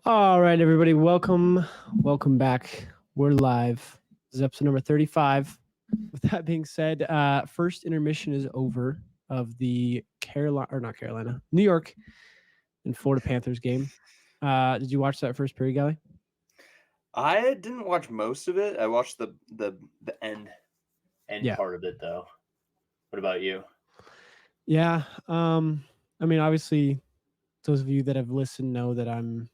All right, everybody, welcome back. We're live. This is episode number 35. With that being said, first intermission is over of the New York and Florida Panthers game. Did you watch that first period, Gally? I didn't watch most of it. I watched the end part of it though. What about you? Yeah, I mean, obviously, those of you that have listened know that I'm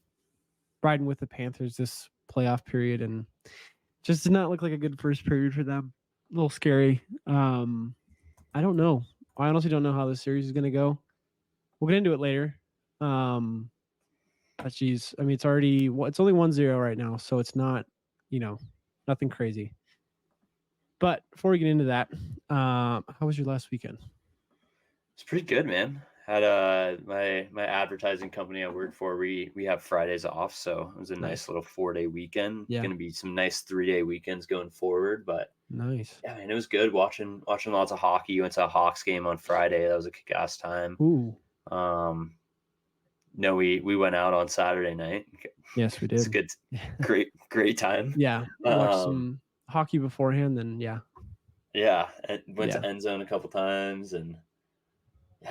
riding with the Panthers this playoff period, and just did not look like a good first period for them. A little scary. I don't know. I honestly don't know how this series is going to go. We'll get into it later. But geez, I mean, it's only 1-0 right now, so it's not, nothing crazy. But before we get into that, how was your last weekend? It's pretty good, man. Had my advertising company I work for. We have Fridays off, so it was a nice little 4-day weekend. Yeah. Going to be some nice 3-day weekends going forward, but nice. Yeah, man, it was good watching lots of hockey. Went to a Hawks game on Friday. That was a kick-ass time. Ooh. No, we went out on Saturday night. Yes, we did. It's good, great time. Yeah, watched some hockey beforehand, then yeah. Yeah, went to end zone a couple times, and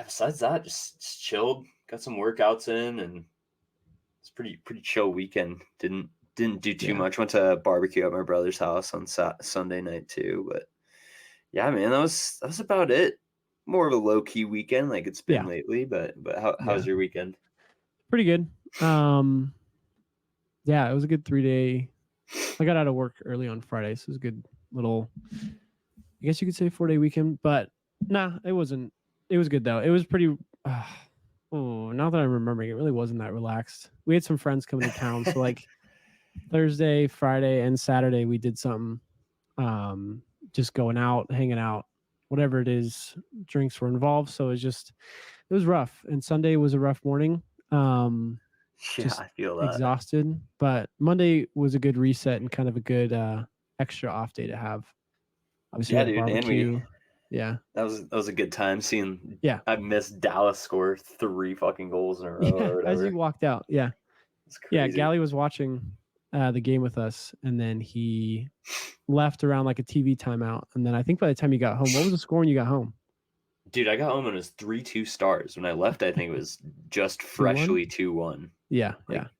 besides that, just chilled. Got some workouts in, and it's pretty chill weekend. Didn't do too much. Went to a barbecue at my brother's house on Sunday night too. But yeah, man, that was about it. More of a low key weekend, like it's been lately. But how was your weekend? Pretty good. Yeah, it was a good 3-day. I got out of work early on Friday, so it was a good little, I guess you could say 4-day weekend. But nah, it wasn't. It was good though. It was pretty. Now that I'm remembering, it really wasn't that relaxed. We had some friends coming to town, so like Thursday, Friday, and Saturday we did something. Just going out, hanging out, whatever it is. Drinks were involved, so it was rough. And Sunday was a rough morning. Just I feel that. Exhausted, but Monday was a good reset and kind of a good extra off day to have. Obviously, yeah, dude, barbecue. That was a good time seeing. Yeah, I missed Dallas score 3 fucking goals in a row. Or whatever. As you walked out. Yeah, it's crazy. Yeah, Gally was watching the game with us, and then he left around like a TV timeout, and then I think by the time you got home, what was the score when you got home? Dude, I got home and it was 3-2 Stars. When I left, I think it was just freshly 2-1. Yeah,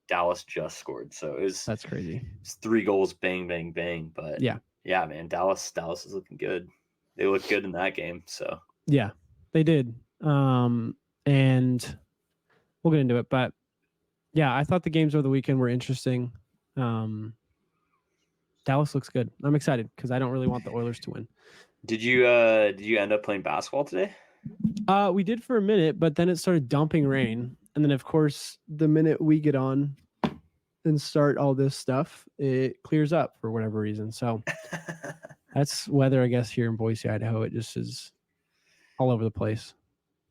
Dallas just scored, so that's crazy. It's 3 goals, bang, bang, bang. But yeah, man, Dallas is looking good. They looked good in that game. So yeah, they did. And we'll get into it, but yeah, I thought the games over the weekend were interesting. Dallas looks good. I'm excited because I don't really want the Oilers to win. Did you end up playing basketball today? We did for a minute, but then it started dumping rain. And then, of course, the minute we get on and start all this stuff, it clears up for whatever reason. So that's weather, I guess, here in Boise, Idaho. It just is all over the place.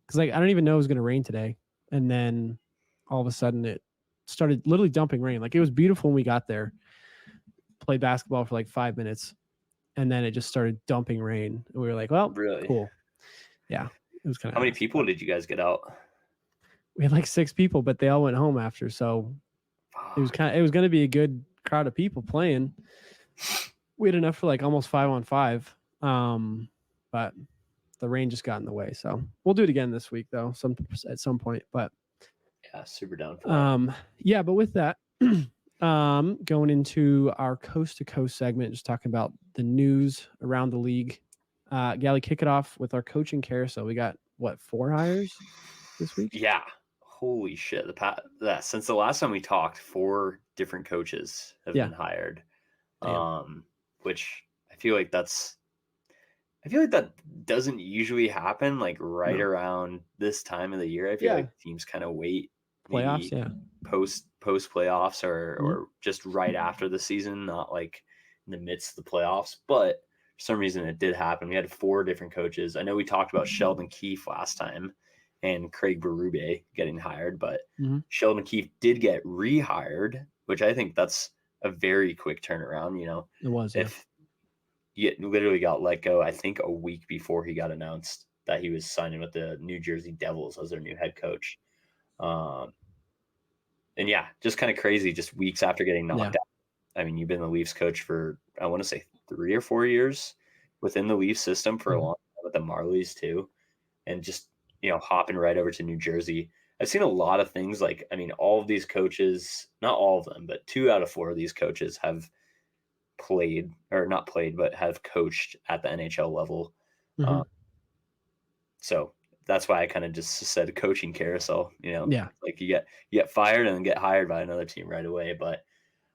Because I don't even know it was going to rain today. And then all of a sudden it started literally dumping rain. It was beautiful when we got there. Played basketball for 5 minutes. And then it just started dumping rain. And we were like, well, really cool. Yeah. It was kind of. How many people did you guys get out? We had 6 people, but they all went home after. So it was going to be a good crowd of people playing. We had enough for almost 5-on-5. But the rain just got in the way. So we'll do it again this week though, at some point. But yeah, super down for that. Yeah, but with that, going into our coast to coast segment, just talking about the news around the league. Gally, kick it off with our coaching carousel. We got 4 hires this week? Yeah. Holy shit. Since the last time we talked, 4 different coaches have been hired. Which I feel like that doesn't usually happen around this time of the year. I feel like teams kind of wait playoffs, post playoffs or just right after the season, not in the midst of the playoffs. But for some reason it did happen. We had 4 different coaches. I know we talked about Sheldon Keefe last time and Craig Berube getting hired, but Sheldon Keefe did get rehired, which I think that's a very quick turnaround. It was. If he literally got let go, I think a week before he got announced that he was signing with the New Jersey Devils as their new head coach. And yeah, just kind of crazy, just weeks after getting knocked Yeah. out. I mean, you've been the Leafs coach for, I want to say 3 or 4 years within the Leafs system for a Mhm. long time with the Marlies too. And just, hopping right over to New Jersey. I've seen a lot of things like, I mean, all of these coaches, not all of them, but 2 out of 4 of these coaches have played or not played, but have coached at the NHL level. Mhm. So that's why I kind of just said coaching carousel, Yeah. like you get fired and then get hired by another team right away. But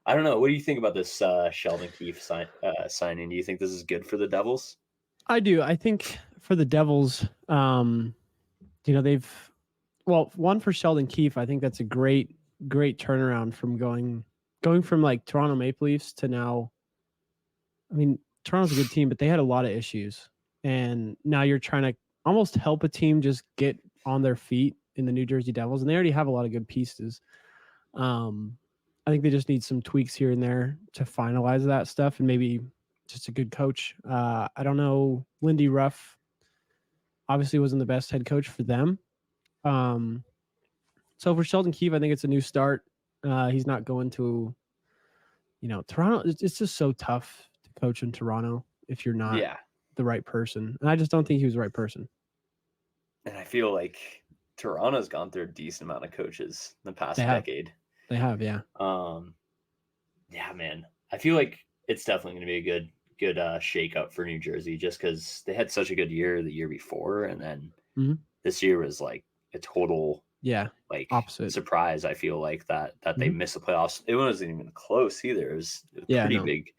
I don't know. What do you think about this Sheldon Keefe signing? Do you think this is good for the Devils? I do. I think for the Devils, they've one for Sheldon Keefe. I think that's a great turnaround from going from like Toronto Maple Leafs to now. I mean, Toronto's a good team, but they had a lot of issues, and now you're trying to almost help a team just get on their feet in the New Jersey Devils, and they already have a lot of good pieces. I think they just need some tweaks here and there to finalize that stuff, and maybe just a good coach. I don't know. Lindy Ruff obviously wasn't the best head coach for them. Um, so for Sheldon Keefe, I think it's a new start. He's not going to, Toronto. It's just so tough to coach in Toronto if you're not Yeah, the right person. And I just don't think he was the right person. and I feel like Toronto's gone through a decent amount of coaches in the They past have. decade. They have, yeah. Yeah, man. I feel like it's definitely going to be a good shake up for New Jersey just because they had such a good year the year before, and then Mhm. this year was like a total Yeah. like Opposite. surprise. I feel like that they Mhm. missed the playoffs. It wasn't even close either. It was a Yeah, pretty no. big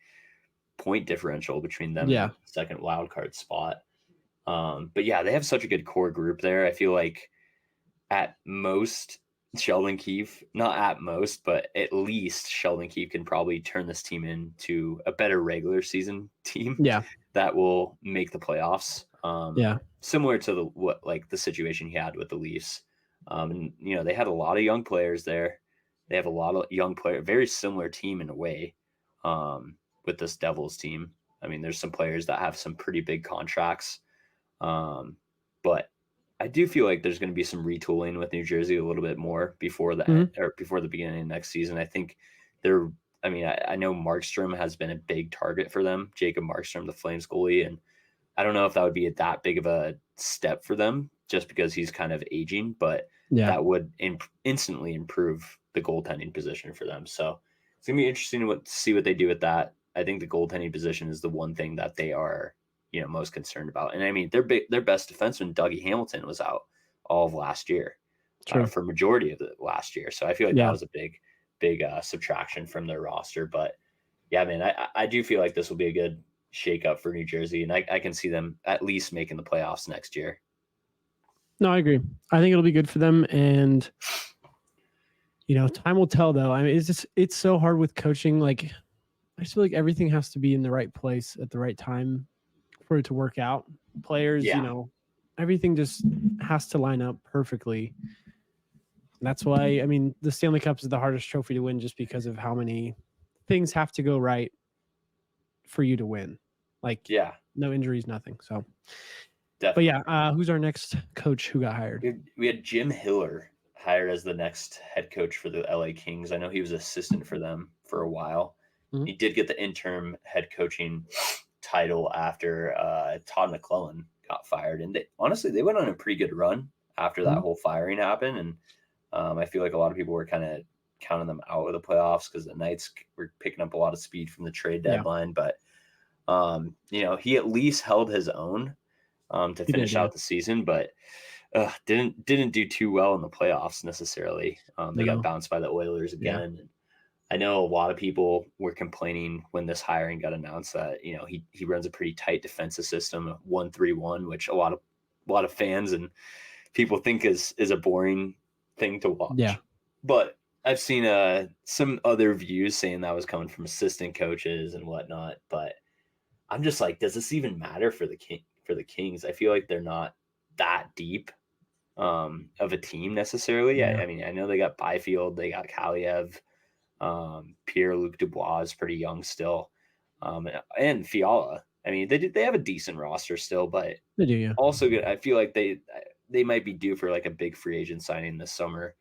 point differential between them and Yeah. the second wild card spot. But yeah, they have such a good core group there. I feel like at most Sheldon Keefe, not at most, but at least Sheldon Keefe can probably turn this team into a better regular season team Yeah. that will make the playoffs. Yeah. Similar to the situation he had with the Leafs. And they had a lot of young players there. They have a lot of young players, very similar team in a way, with this Devils team. I mean, there's some players that have some pretty big contracts, but I do feel like there's going to be some retooling with New Jersey a little bit more before Mhm. before the beginning of next season. I think they're. I mean, I know Markstrom has been a big target for them, Jacob Markstrom, the Flames goalie, and I don't know if that would be that big of a step for them just because he's kind of aging, but Yeah. that would instantly improve the goaltending position for them. So it's gonna be interesting to see what they do with that. I think the goaltending position is the one thing that they are, most concerned about. And I mean, their best defenseman, Dougie Hamilton, was out all of last year, True. for majority of the last year. So I feel like that Yeah. was a big subtraction from their roster. But yeah, man, I do feel like this will be a good shake up for New Jersey, and I can see them at least making the playoffs next year. No, I agree. I think it'll be good for them, and time will tell. Though, I mean, it's so hard with coaching. Like, I just feel like everything has to be in the right place at the right time for it to work out. Players, Yeah, everything just has to line up perfectly. That's why, I mean, the Stanley Cup is the hardest trophy to win just because of how many things have to go right for you to win. Like, yeah, no injuries, nothing. So, but definitely. yeah, who's our next coach who got hired? We had Jim Hiller hired as the next head coach for the LA Kings. I know he was assistant for them for a while. Mhm. He did get the interim head coaching title after Todd McClellan got fired, and honestly, they went on a pretty good run after that Mhm. whole firing happened. And I feel like a lot of people were kind of counting them out of the playoffs because the Knights were picking up a lot of speed from the trade Yeah, deadline. But he at least held his own to he did. finish Yeah. out the season, but didn't do too well in the playoffs necessarily. They got No. bounced by the Oilers Yeah. again. And I know a lot of people were complaining when this hiring got announced that he runs a pretty tight defensive system, 1-3-1, which a lot of fans and people think is a boring thing to Yeah. watch. But I've seen some other views saying that was coming from assistant coaches and whatnot. But I'm just like, does this even matter for the Kings? I feel like they're not that deep of a team necessarily. Yeah. I mean, I know they got Byfield, they got Kaliev, Pierre-Luc Dubois is pretty young still, and Fiala. I mean, they have a decent roster still, but They do. Yeah. also good. I feel like they might be due for like a big free agent signing this summer.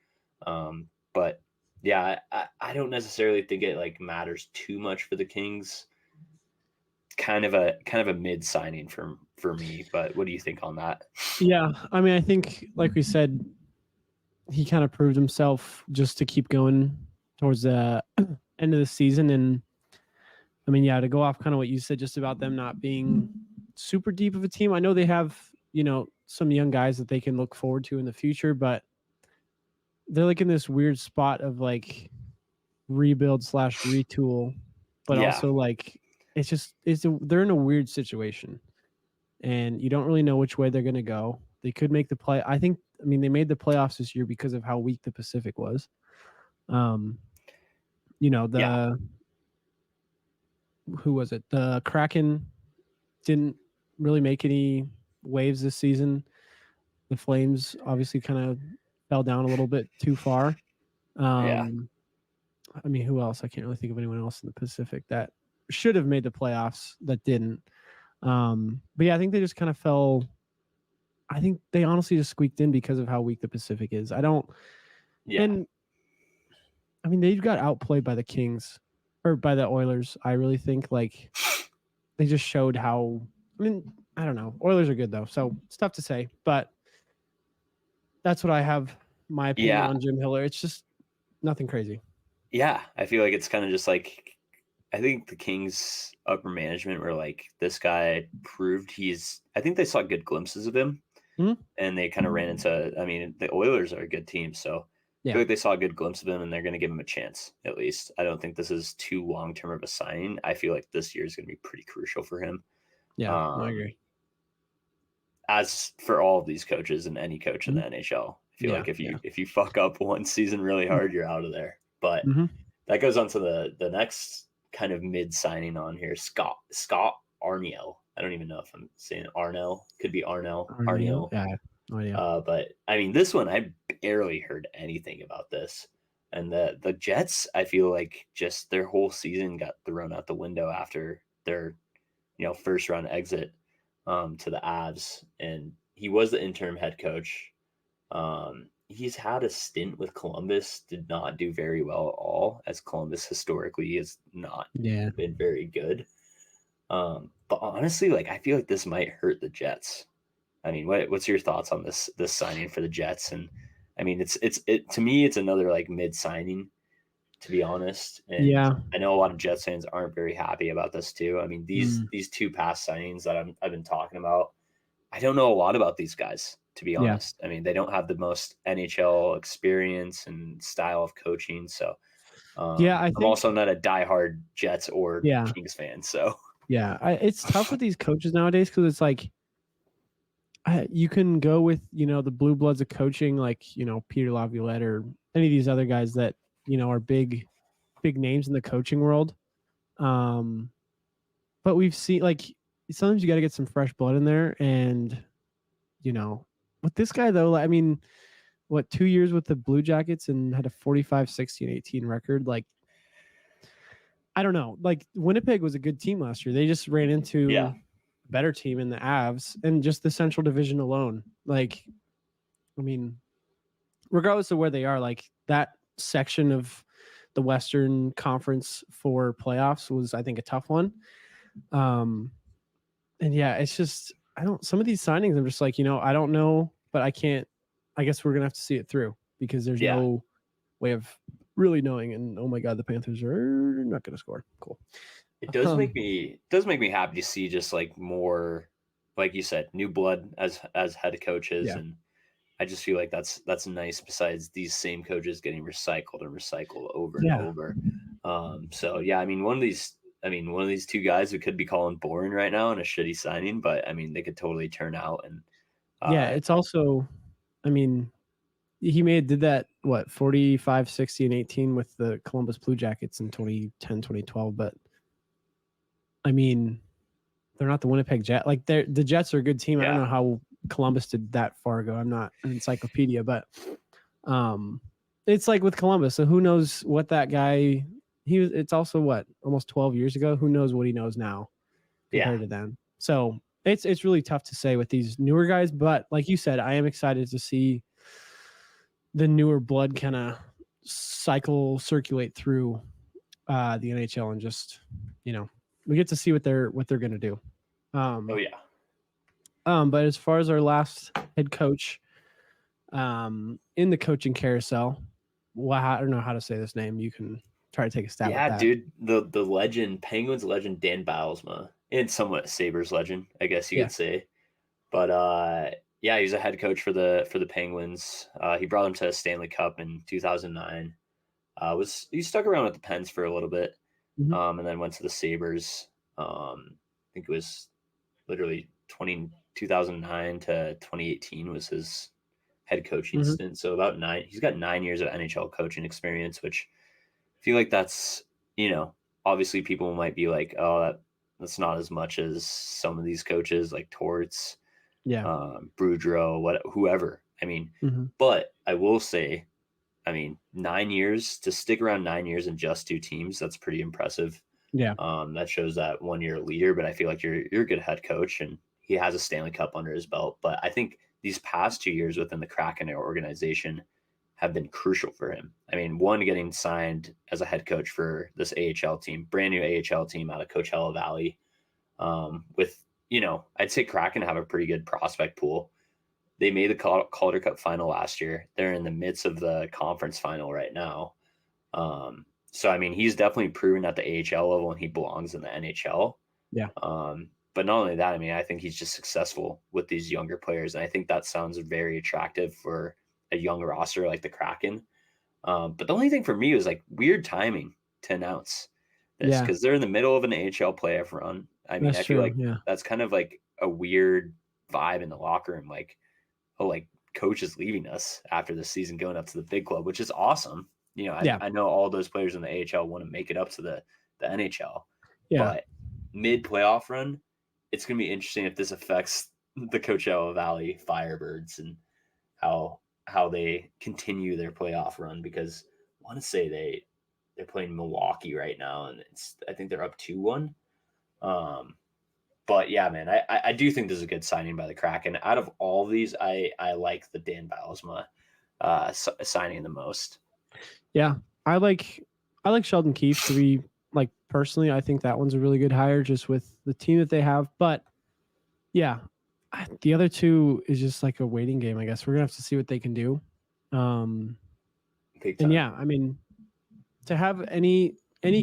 But Yeah, I don't necessarily think it like matters too much for the Kings. Kind of a mid signing for me, but what do you think on that? Yeah, I mean, I think like we said, he kind of proved himself just to keep going towards the end of the season. And I mean, yeah, to go off kind of what you said just about them not being super deep of a team. I know they have, some young guys that they can look forward to in the future, but they're like in this weird spot of like rebuild / retool, but Yeah, also like they're in a weird situation and you don't really know which way they're going to go. They could make the play. I mean, they made the playoffs this year because of how weak the Pacific was. yeah, Who was it? The Kraken didn't really make any waves this season. The Flames obviously kind of fell down a little bit too far. yeah, I mean, who else? I can't really think of anyone else in the Pacific that should have made the playoffs that didn't. But yeah, I think they just kind of fell. I think they honestly just squeaked in because of how weak the Pacific is. yeah, And I mean, they got outplayed by the Kings or by the Oilers. I really think like they just showed how. I mean, I don't know. Oilers are good though, so it's tough to say. But that's what I have my opinion yeah, on Jim Hiller. It's just nothing crazy. yeah. I feel like it's kind of just like I think the Kings upper management were like, this guy proved he's. I think they saw good glimpses of him, Hmm? and they kind of ran into. I mean, the Oilers are a good team, so I Yeah, feel like they saw a good glimpse of him, and they're going to give him a chance at least. I don't think this is too long term of a signing. I feel like this year is going to be pretty crucial for him. yeah, I Um, agree. as for all of these coaches and any coach in the Mhm. NHL, I feel Yeah, like if yeah. you fuck up one season really hard, you're out of there. But Mm-hmm. that goes on to the next kind of mid signing on here, Scott Arniel. I don't even know if I'm saying Arnell. Could be Arniel. Yeah, no idea. But I mean, this one I barely heard anything about this. And the Jets, I feel like just their whole season got thrown out the window after their first round exit to the Avs, and he was the interim head coach. He's had a stint with Columbus, did not do very well at all, as Columbus historically has not Yeah. been very good. But honestly, like I feel like this might hurt the Jets. I mean, what's your thoughts on this signing for the Jets? And I mean, it to me, it's another like mid signing, to be honest. And Yeah. I know a lot of Jets fans aren't very happy about this too. I mean, Mm. these two past signings that I've been talking about, I don't know a lot about these guys, to be Yeah. honest. I mean, they don't have the most NHL experience and style of coaching. So Yeah, I I'm also think not a diehard Jets or yeah. Kings fan. So Yeah. It's tough with these coaches nowadays because it's like you can go with, the blue bloods of coaching, like, Peter Laviolette or any of these other guys that, are big names in the coaching world. But we've seen like sometimes you got to get some fresh blood in there. And, with this guy though, I mean, what, 2 years with the Blue Jackets and had a 45, 16, 18 record. Like, I don't know. Like Winnipeg was a good team last year. They just ran into yeah, a better team in the Avs and just the Central Division alone. Like, I mean, regardless of where they are, like that section of the Western Conference for playoffs was, I think, a tough one. And yeah, it's just some of these signings, I'm just like, I don't know, but I guess we're gonna have to see it through because there's yeah. no way of really knowing. And oh my god, the Panthers are not gonna score. Cool. It does make me happy to see just like more, like you said, new blood as head coaches, Yeah. and I just feel like that's nice. Besides these same coaches getting recycled and recycled over and Yeah. over. So yeah, I mean one of these two guys we could be calling boring right now and a shitty signing, but I mean they could totally turn out and Yeah. It's also, I mean, he did that, what, 45, 60, and 18 with the Columbus Blue Jackets in 2010, 2012. But I mean, they're not the Winnipeg Jet. Like the Jets are a good team. I don't yeah, know how Columbus did that far ago. I'm not an encyclopedia, but it's like with Columbus. So who knows what that guy it's also what, almost 12 years ago. Who knows what he knows now yeah, compared to then. So it's really tough to say with these newer guys, but like you said, I am excited to see the newer blood kind of circulate through the NHL and just, we get to see what they're going to do. Oh yeah. But as far as our last head coach in the coaching carousel, well, I don't know how to say this name. You can try to take a stab at that. Yeah, dude, the legend, Penguins legend Dan Bylsma, and somewhat Sabres legend, I guess you could say. But yeah, he's a head coach for the Penguins. He brought them to a Stanley Cup in 2009. He stuck around with the Pens for a little bit, and then went to the Sabres. I think it was literally 2009 to 2018 was his head coaching stint. So about he's got 9 years of NHL coaching experience, which I feel like that's, obviously people might be like, oh, that's not as much as some of these coaches like Torts, Boudreau, whoever. I mean, but I will say, 9 years to stick around 9 years in just 2 teams, that's pretty impressive. Yeah. That shows that 1 year leader, but I feel like you're a good head coach and he has a Stanley Cup under his belt. But I think these past 2 years within the Kraken organization have been crucial for him. One, getting signed as a head coach for this AHL team, brand new AHL team out of Coachella Valley, with, I'd say Kraken have a pretty good prospect pool. They made the Calder Cup final last year. They're in the midst of the conference final right now. So, he's definitely proven at the AHL level and he belongs in the NHL. Yeah. But not only that, I think he's just successful with these younger players. And I think that sounds very attractive for a young roster like the Kraken. But the only thing for me was like weird timing to announce this because they're in the middle of an AHL playoff run. I feel like that's kind of like a weird vibe in the locker room. Like, oh, like coach is leaving us after the season going up to the big club, which is awesome. I know all those players in the AHL want to make it up to the NHL. Yeah. But mid-playoff run, it's going to be interesting if this affects the Coachella Valley Firebirds and how they continue their playoff run, because I want to say they're playing Milwaukee right now, and I think they're up 2-1. But yeah, man, I do think this is a good signing by the Kraken. Out of all of these, I like the Dan Bylsma signing the most. Yeah, I like Sheldon Keefe to be like personally. I think that one's a really good hire just with the team that they have. But yeah, the other two is just like a waiting game. I guess we're gonna have to see what they can do. And yeah, to have any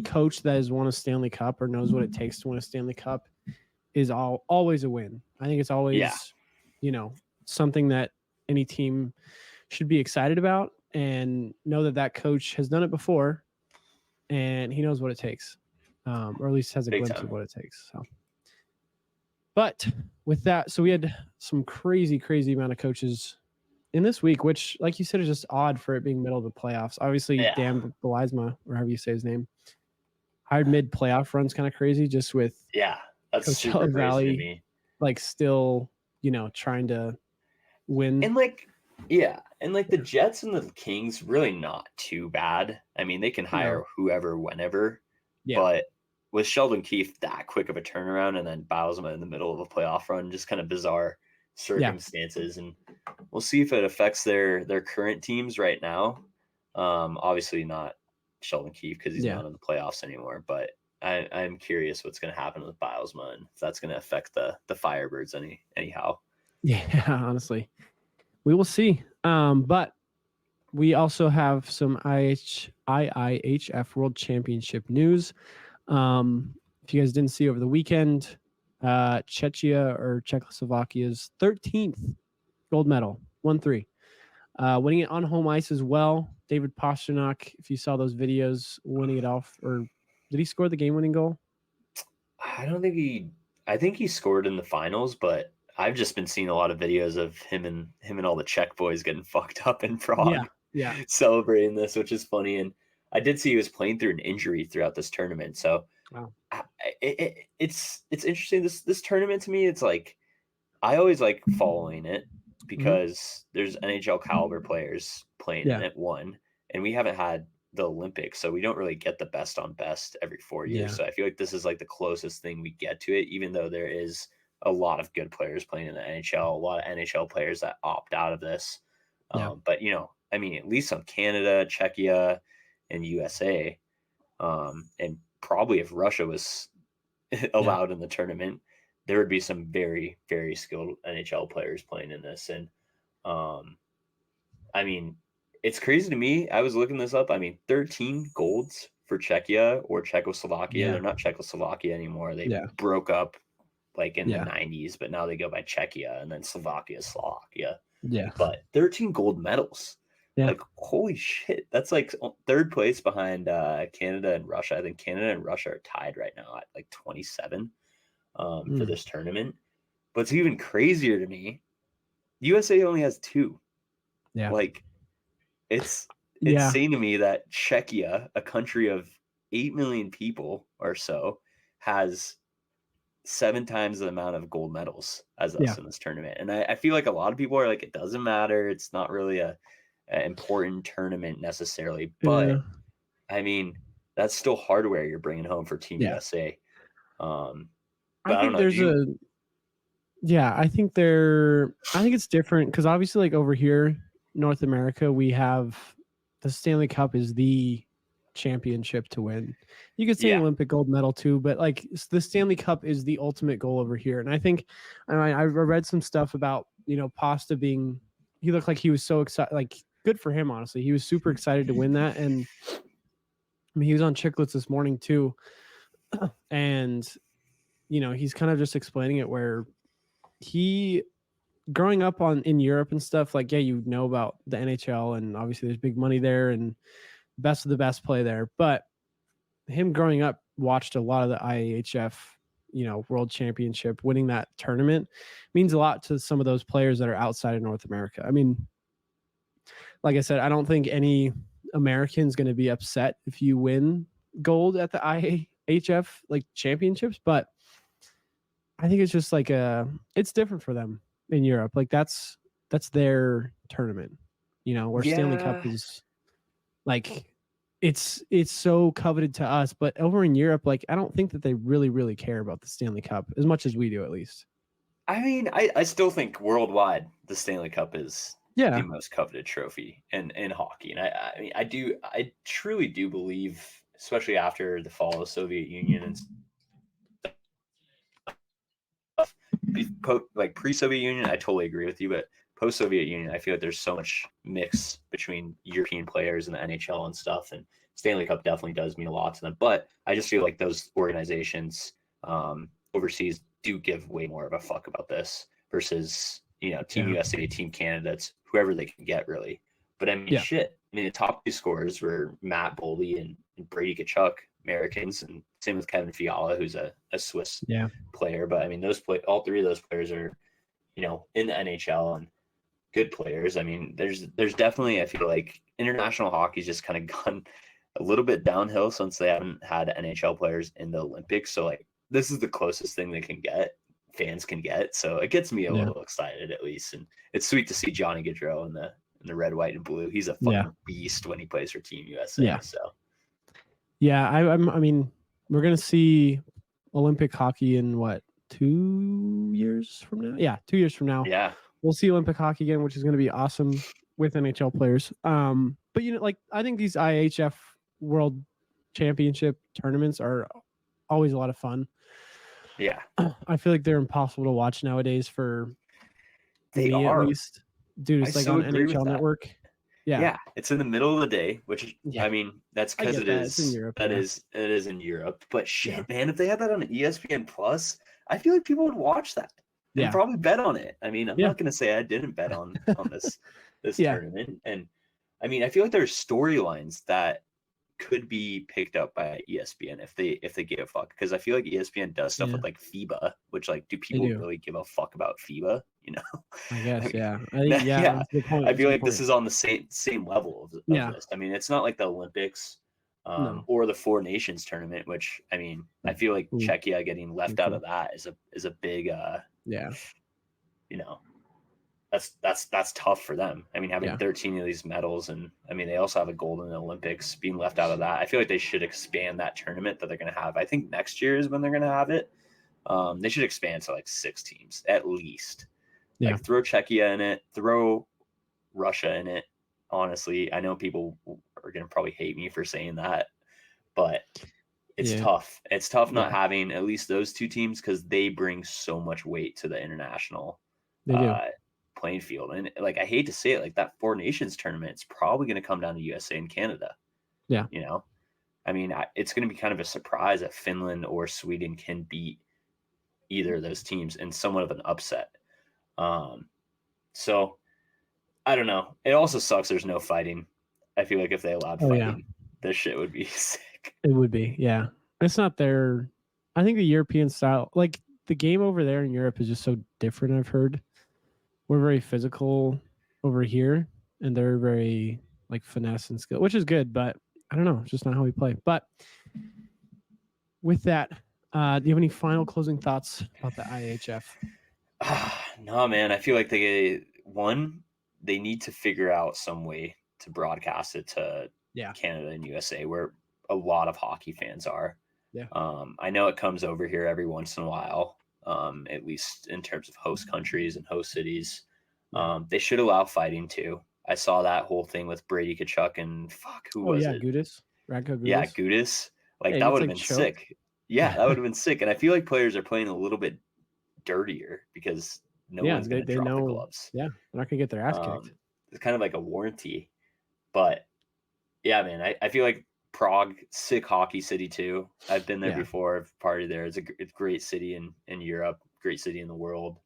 coach that has won a Stanley Cup or knows what it takes to win a Stanley Cup is always a win. I think it's always, something that any team should be excited about and know that coach has done it before and he knows what it takes, or at least has a glimpse of what it takes. So, but with that, so we had some crazy amount of coaches in this week, which, like you said, is just odd for it being middle of the playoffs. Obviously, Dan Bylsma, or however you say his name, hired mid-playoff runs, kind of crazy, just with that's Coachella super crazy Valley, to me. Like still, trying to win. And the Jets and the Kings, really not too bad. They can hire whoever, whenever. Yeah. But with Sheldon Keefe, that quick of a turnaround, and then Bylsma in the middle of a playoff run, just kind of bizarre circumstances. And we'll see if it affects their current teams right now. Obviously not Sheldon Keefe because he's not in the playoffs anymore. But I'm curious what's going to happen with Bylsma and if that's going to affect the Firebirds anyhow. Yeah, honestly, we will see. But we also have some IIHF World Championship news. If you guys didn't see over the weekend, Czechoslovakia's 13th gold medal, 1-3. Winning it on home ice as well. David Pastrnak, if you saw those videos, winning it off, or did he score the game-winning goal? I think he scored in the finals, but I've just been seeing a lot of videos of him and all the Czech boys getting fucked up in Prague. Yeah. Celebrating this, which is funny. And I did see he was playing through an injury throughout this tournament. So it's interesting. This tournament to me, it's like, I always like following it because there's NHL caliber players playing in it, one, and we haven't had the Olympics, so we don't really get the best on best every 4 years. So I feel like this is like the closest thing we get to it, even though there is a lot of good players playing in the NHL, a lot of NHL players that opt out of this. But, I mean, at least on Canada, Czechia, and USA, and probably if Russia was allowed in the tournament, there would be some very, very skilled NHL players playing in this. And, I mean, it's crazy to me. I was looking this up. I mean, 13 golds for Czechia or Czechoslovakia. Yeah. They're not Czechoslovakia anymore. They Yeah. broke up like in the 90s, but now they go by Czechia, and then Slovakia. Yeah. But 13 gold medals. Yeah. Like, holy shit. That's like third place behind Canada and Russia. I think Canada and Russia are tied right now at like 27 for this tournament. But it's even crazier to me. USA only has 2. Yeah. Like, it's insane to me that Czechia, a country of 8 million people or so, has 7 times the amount of gold medals as us in this tournament. And I feel like a lot of people are like, it doesn't matter. It's not really an important tournament necessarily. But, I mean, that's still hardware you're bringing home for Team USA. But I don't know. I think it's different because obviously, like, over here, North America, we have the Stanley Cup is the championship to win. You could say Olympic gold medal too, but like the Stanley Cup is the ultimate goal over here. And I think I read some stuff about, Pasta he looked like he was so excited, like, good for him, honestly. He was super excited to win that. And I mean, he was on Chicklets this morning too. And, he's kind of just explaining it where he, growing up in Europe and stuff, like, about the NHL, and obviously there's big money there and best of the best play there. But him growing up watched a lot of the IIHF, World Championship. Winning that tournament means a lot to some of those players that are outside of North America. I mean, like I said, I don't think any American's going to be upset if you win gold at the IIHF like championships, but I think it's just like it's different for them in Europe. Like that's their tournament, where Stanley Cup is like, it's so coveted to us, but over in Europe, like, I don't think that they really, really care about the Stanley Cup as much as we do, at least. I mean, I still think worldwide the Stanley Cup is the most coveted trophy in hockey. And I mean, I truly do believe, especially after the fall of the Soviet Union and stuff, like pre-Soviet Union, I totally agree with you, but post-Soviet Union, I feel like there's so much mix between European players and the NHL and stuff, and Stanley Cup definitely does mean a lot to them. But I just feel like those organizations overseas do give way more of a fuck about this versus, Team USA, Team Canada, it's whoever they can get, really. But I mean, shit. I mean, the top 2 scorers were Matt Boldy and Brady Tkachuk, Americans, and same with Kevin Fiala, who's a Swiss player. But I mean, all 3 of those players are, in the NHL and good players. I mean, there's definitely, I feel like international hockey's just kind of gone a little bit downhill since they haven't had NHL players in the Olympics. So like, this is the closest thing fans can get. So it gets me a little excited, at least. And it's sweet to see Johnny Gaudreau in the red, white, and blue. He's a fucking beast when he plays for Team USA. Yeah. So I mean, we're gonna see Olympic hockey in what, 2 years from now? Yeah, 2 years from now. Yeah. We'll see Olympic hockey again, which is going to be awesome with NHL players. But like, I think these IIHF World Championship tournaments are always a lot of fun. Yeah. I feel like they're impossible to watch nowadays for me, at least. Dude, it's like on NHL Network. Yeah, it's in the middle of the day, which I mean, that's because it is in Europe. It is in Europe. But shit, man, if they had that on ESPN Plus, I feel like people would watch that. And probably bet on it. I mean, I'm not going to say I didn't bet on this tournament. And I mean, I feel like there's storylines that could be picked up by ESPN if they give a fuck. Because I feel like ESPN does stuff with like FIBA, which like, do people really give a fuck about FIBA? I guess, I feel like this is on the same level of this. I mean, it's not like the Olympics or the Four Nations tournament, which I mean, I feel like Czechia getting left out of that is a big that's tough for them. I mean, having 13 of these medals, and I mean, they also have a gold in the Olympics, being left out of that. I feel like they should expand that tournament that they're going to have. I think next year is when they're going to have it. They should expand to like 6 teams at least. Like throw Czechia in it, throw Russia in it. Honestly, I know people are going to probably hate me for saying that, but it's tough. It's tough not having at least those two teams because they bring so much weight to the international playing field. And like, I hate to say it, like that Four Nations tournament, it's probably going to come down to USA and Canada. Yeah. You know, I mean, it's going to be kind of a surprise that Finland or Sweden can beat either of those teams in somewhat of an upset. So I don't know. It also sucks there's no fighting. I feel like if they allowed fighting, this shit would be sick. It would be, yeah. It's not their. I think the European style, like the game over there in Europe, is just so different. I've heard we're very physical over here, and they're very like finesse and skill, which is good. But I don't know, it's just not how we play. But with that, do you have any final closing thoughts about the IIHF? No, man. I feel like they need to figure out some way to broadcast it to Canada and USA, where a lot of hockey fans are. Yeah. I know it comes over here every once in a while, at least in terms of host countries and host cities. They should allow fighting too. I saw that whole thing with Brady Tkachuk and who was it? Gudis. Radko Gudis. Yeah, Gudis. Like that would have been sick. Yeah, that would have been sick. And I feel like players are playing a little bit dirtier because no one's going to drop the gloves. Yeah, they're not going to get their ass kicked. It's kind of like a warranty. But yeah, man, I feel like Prague, sick hockey city too. I've been there before. I've partied there. It's a great city in Europe, great city in the world.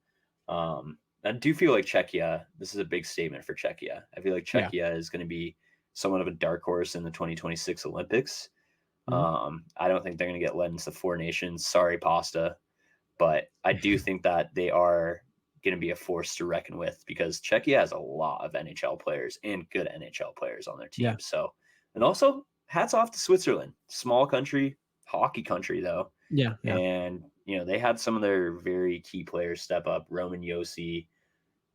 I do feel like Czechia, this is a big statement for Czechia. I feel like Czechia is going to be somewhat of a dark horse in the 2026 Olympics. I don't think they're going to get led into the Four Nations. Sorry, Pasta. But I do think that they are going to be a force to reckon with because Czechia has a lot of NHL players and good NHL players on their team. So, and also hats off to Switzerland, small country, hockey country though. Yeah. And, they had some of their very key players step up, Roman Josi,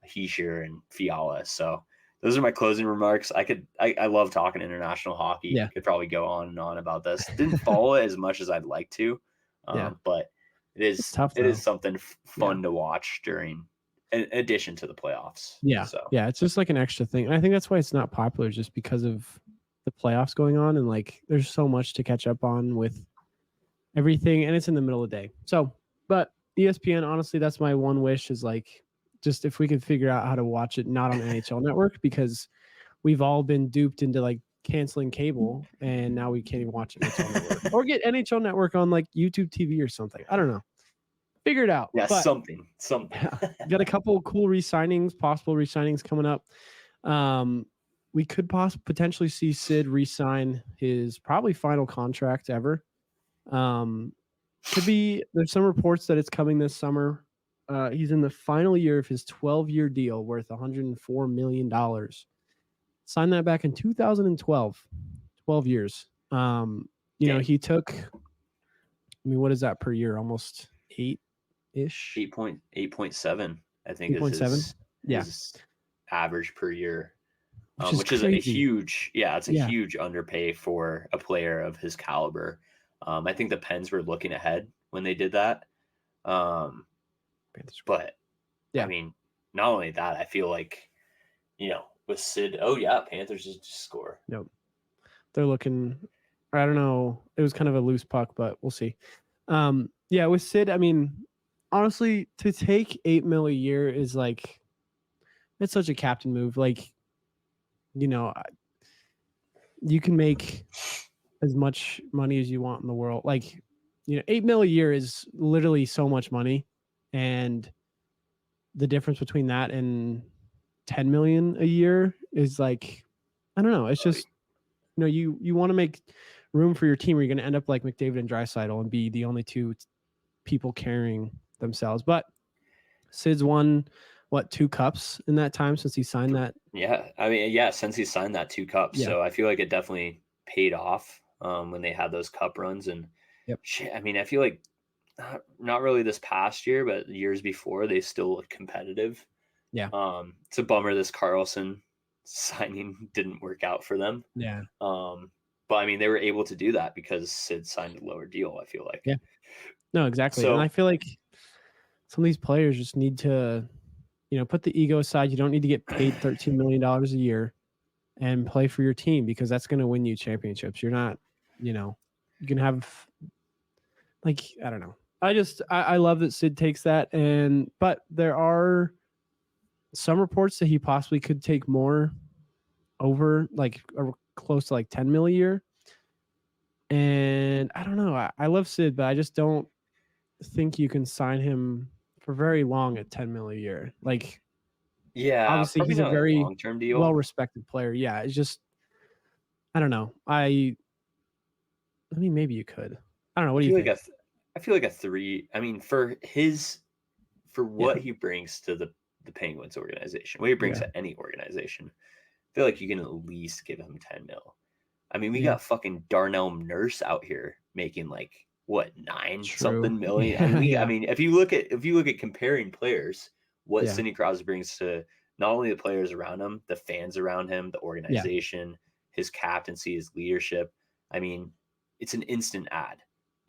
Hischier, and Fiala. So those are my closing remarks. I love talking international hockey. Yeah. Could probably go on and on about this. Didn't follow it as much as I'd like to. But it is tough. It is something fun to watch in addition to the playoffs. Yeah. So it's just like an extra thing. And I think that's why it's not popular, just because of the playoffs going on, and like there's so much to catch up on with everything, and it's in the middle of the day. So, but ESPN, honestly, that's my one wish is like just if we could figure out how to watch it not on NHL Network, because we've all been duped into like canceling cable and now we can't even watch NHL Network or get NHL Network on like YouTube TV or something. I don't know. Figure it out. Yeah, but, something. Got a couple of cool possible re-signings coming up. We could potentially see Sid re-sign his probably final contract ever. Could be. There's some reports that it's coming this summer. He's in the final year of his 12-year deal worth $104 million. Signed that back in 2012. 12 years. He took. What is that per year? Almost 8-ish. 8.7. I think 8.7. His average per year. Which is a huge, it's a huge underpay for a player of his caliber. I think the Pens were looking ahead when they did that. But I mean, not only that, I feel like, with Sid, Panthers just score. Nope. They're looking, I don't know. It was kind of a loose puck, but we'll see. With Sid, I mean, honestly, to take $8 million a year is like, it's such a captain move. Like, you can make as much money as you want in the world. Like, $8 million a year is literally so much money. And the difference between that and $10 million a year is like, I don't know. It's just, you want to make room for your team, or you're going to end up like McDavid and Draisaitl and be the only two people carrying themselves. But Sid's won, 2 cups in that time since he signed that? Yeah. I mean, since he signed that 2 cups. Yeah. So I feel like it definitely paid off when they had those cup runs. And I mean, I feel like not really this past year, but years before, they still looked competitive. Yeah. It's a bummer this Carlson signing didn't work out for them. Yeah. But I mean, they were able to do that because Sid signed a lower deal, I feel like. Yeah. No, exactly. So, and I feel like some of these players just need to, put the ego aside. You don't need to get paid $13 million a year and play for your team because that's going to win you championships. You're not, you can have I don't know. I love that Sid takes that. But there are some reports that he possibly could take more over close to 10 mil a year. And I don't know. I love Sid, but I just don't think you can sign him for very long at 10 mil a year. Obviously he's a very long-term deal. Well-respected player. Yeah, it's just I don't know. I mean, maybe you could. I don't know. What do you think? I feel like a 3. I mean, for what he brings to the Penguins organization, what he brings to any organization, I feel like you can at least give him 10 mil. I mean, we got fucking Darnell Nurse out here making 9 something million. I mean, if you look at comparing players, what Sidney Crosby brings to not only the players around him, the fans around him, the organization, his captaincy, his leadership. I mean, it's an instant ad.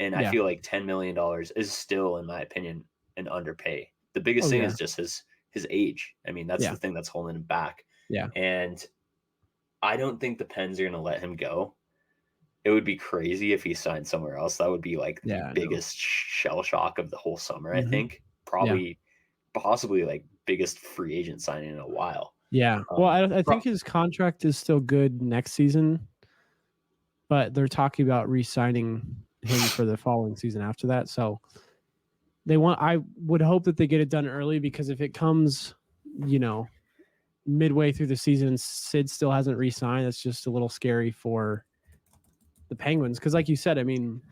And I feel like $10 million is still, in my opinion, an underpay. The biggest thing is just his age. I mean, that's the thing that's holding him back. Yeah. And I don't think the Pens are going to let him go. It would be crazy if he signed somewhere else. That would be the biggest shell shock of the whole summer, I think. Possibly biggest free agent signing in a while. Yeah. Well, I think his contract is still good next season, but they're talking about re-signing him for the following season after that. So I would hope that they get it done early, because if it comes, midway through the season, Sid still hasn't re-signed, that's just a little scary for the Penguins. Because like you said, I mean,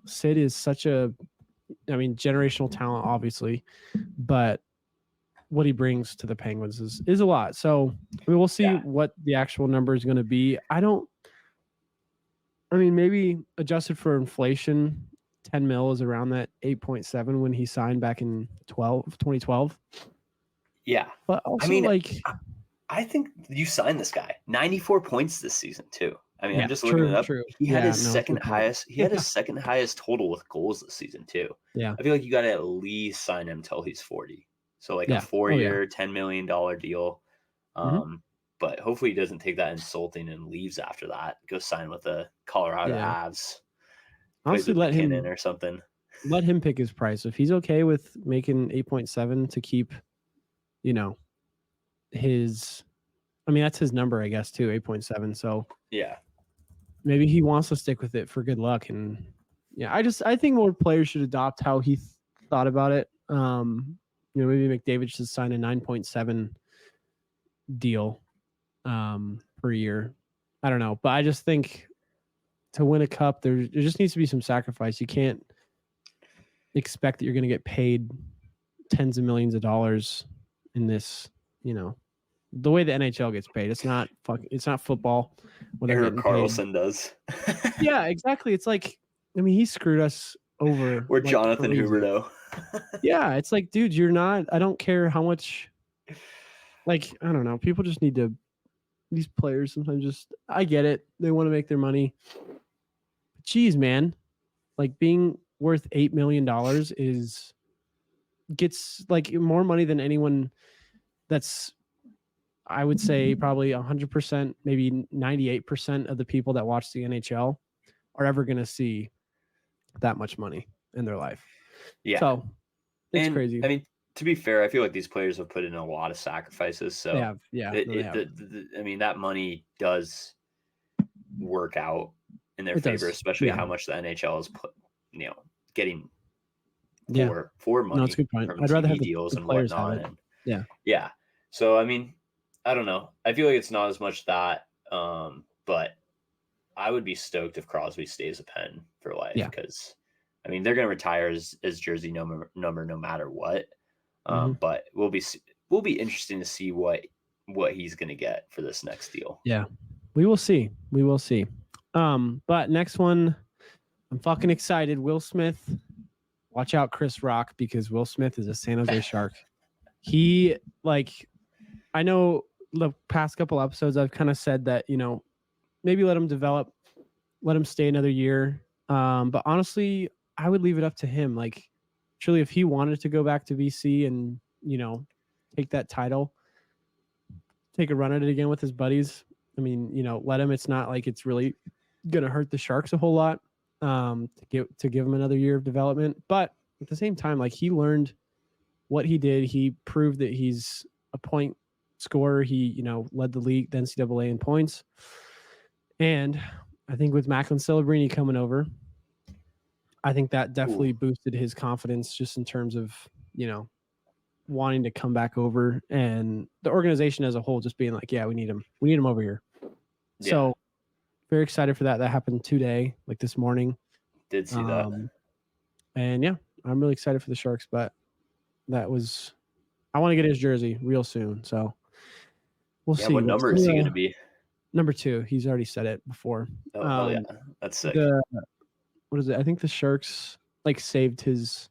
Sid is such generational talent, obviously, but what he brings to the Penguins is a lot. So we'll see what the actual number is going to be. Maybe adjusted for inflation, 10 mil is around that 8.7 when he signed back in 2012. Yeah. But also, I think you signed this guy 94 points this season too. I mean, I'm just looking it up. True. He had his second highest. He had his second highest total with goals this season too. Yeah. I feel like you got to at least sign him till he's 40. So a 4-year, $10 million deal. But hopefully he doesn't take that insulting and leaves after that. Go sign with the Colorado Avs. Honestly, let him or something. Let him pick his price. If he's okay with making 8.7 to keep, his. I mean, that's his number, I guess, too, 8.7. So maybe he wants to stick with it for good luck. And I think more players should adopt how he thought about it. Maybe McDavid should sign a 9.7 deal per year. I don't know, but I just think to win a cup, there just needs to be some sacrifice. You can't expect that you're going to get paid tens of millions of dollars in this, the way the NHL gets paid. It's not football. Eric Carlson does. Yeah, exactly. It's he screwed us over. Or Jonathan Huberdeau. Yeah, it's dude, you're not. I don't care how much. I don't know. People just need to. These players sometimes I get it. They want to make their money. But geez, man, being worth $8 million gets more money than anyone. That's, I would say, probably 100%, maybe 98% of the people that watch the NHL are ever going to see that much money in their life. Yeah. So it's crazy. I mean, to be fair, I feel like these players have put in a lot of sacrifices. So they have. I mean, that money does work out in their favor, especially how much the NHL is getting for money. No, it's a good point. From I'd rather TV have deals the and players whatnot. have it. Yeah. So I mean, I don't know. I feel like it's not as much that, but I would be stoked if Crosby stays a Pen for life, because I mean they're going to retire his jersey number no matter what. But we'll be interesting to see what he's going to get for this next deal. Yeah, we will see. But next one, I'm fucking excited. Will Smith, watch out, Chris Rock, because Will Smith is a San Jose Shark. He I know the past couple episodes I've kind of said that maybe let him develop, let him stay another year. But honestly, I would leave it up to him. Truly, if he wanted to go back to BC and take that title, take a run at it again with his buddies. I mean, let him. It's not like it's really going to hurt the Sharks a whole lot to give him another year of development. But at the same time, like, he learned what he did. He proved that he's a point scorer. He, led the league, the NCAA in points. And I think with Macklin Celebrini coming over, I think that definitely boosted his confidence just in terms of, wanting to come back over, and the organization as a whole just being like, yeah, we need him. We need him over here. Yeah. So very excited for that. That happened today, like this morning. Did see that. And yeah, I'm really excited for the Sharks, but I want to get his jersey real soon. So we'll see. What number is he going to be? Number 2. He's already said it before. Oh yeah. That's sick. What is it? I think the Sharks saved his,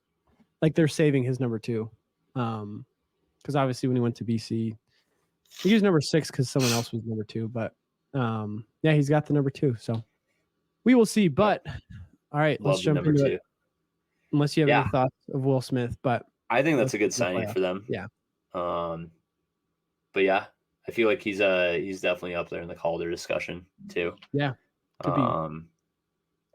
they're saving his number 2. Because obviously when he went to BC, he used number 6 because someone else was number 2. But yeah, he's got the number 2. So we will see. But all right, let's jump into it. Unless you have any thoughts of Will Smith, but I think that's a good signing for them. Yeah. But yeah, I feel like he's definitely up there in the Calder discussion too. Yeah. Could be.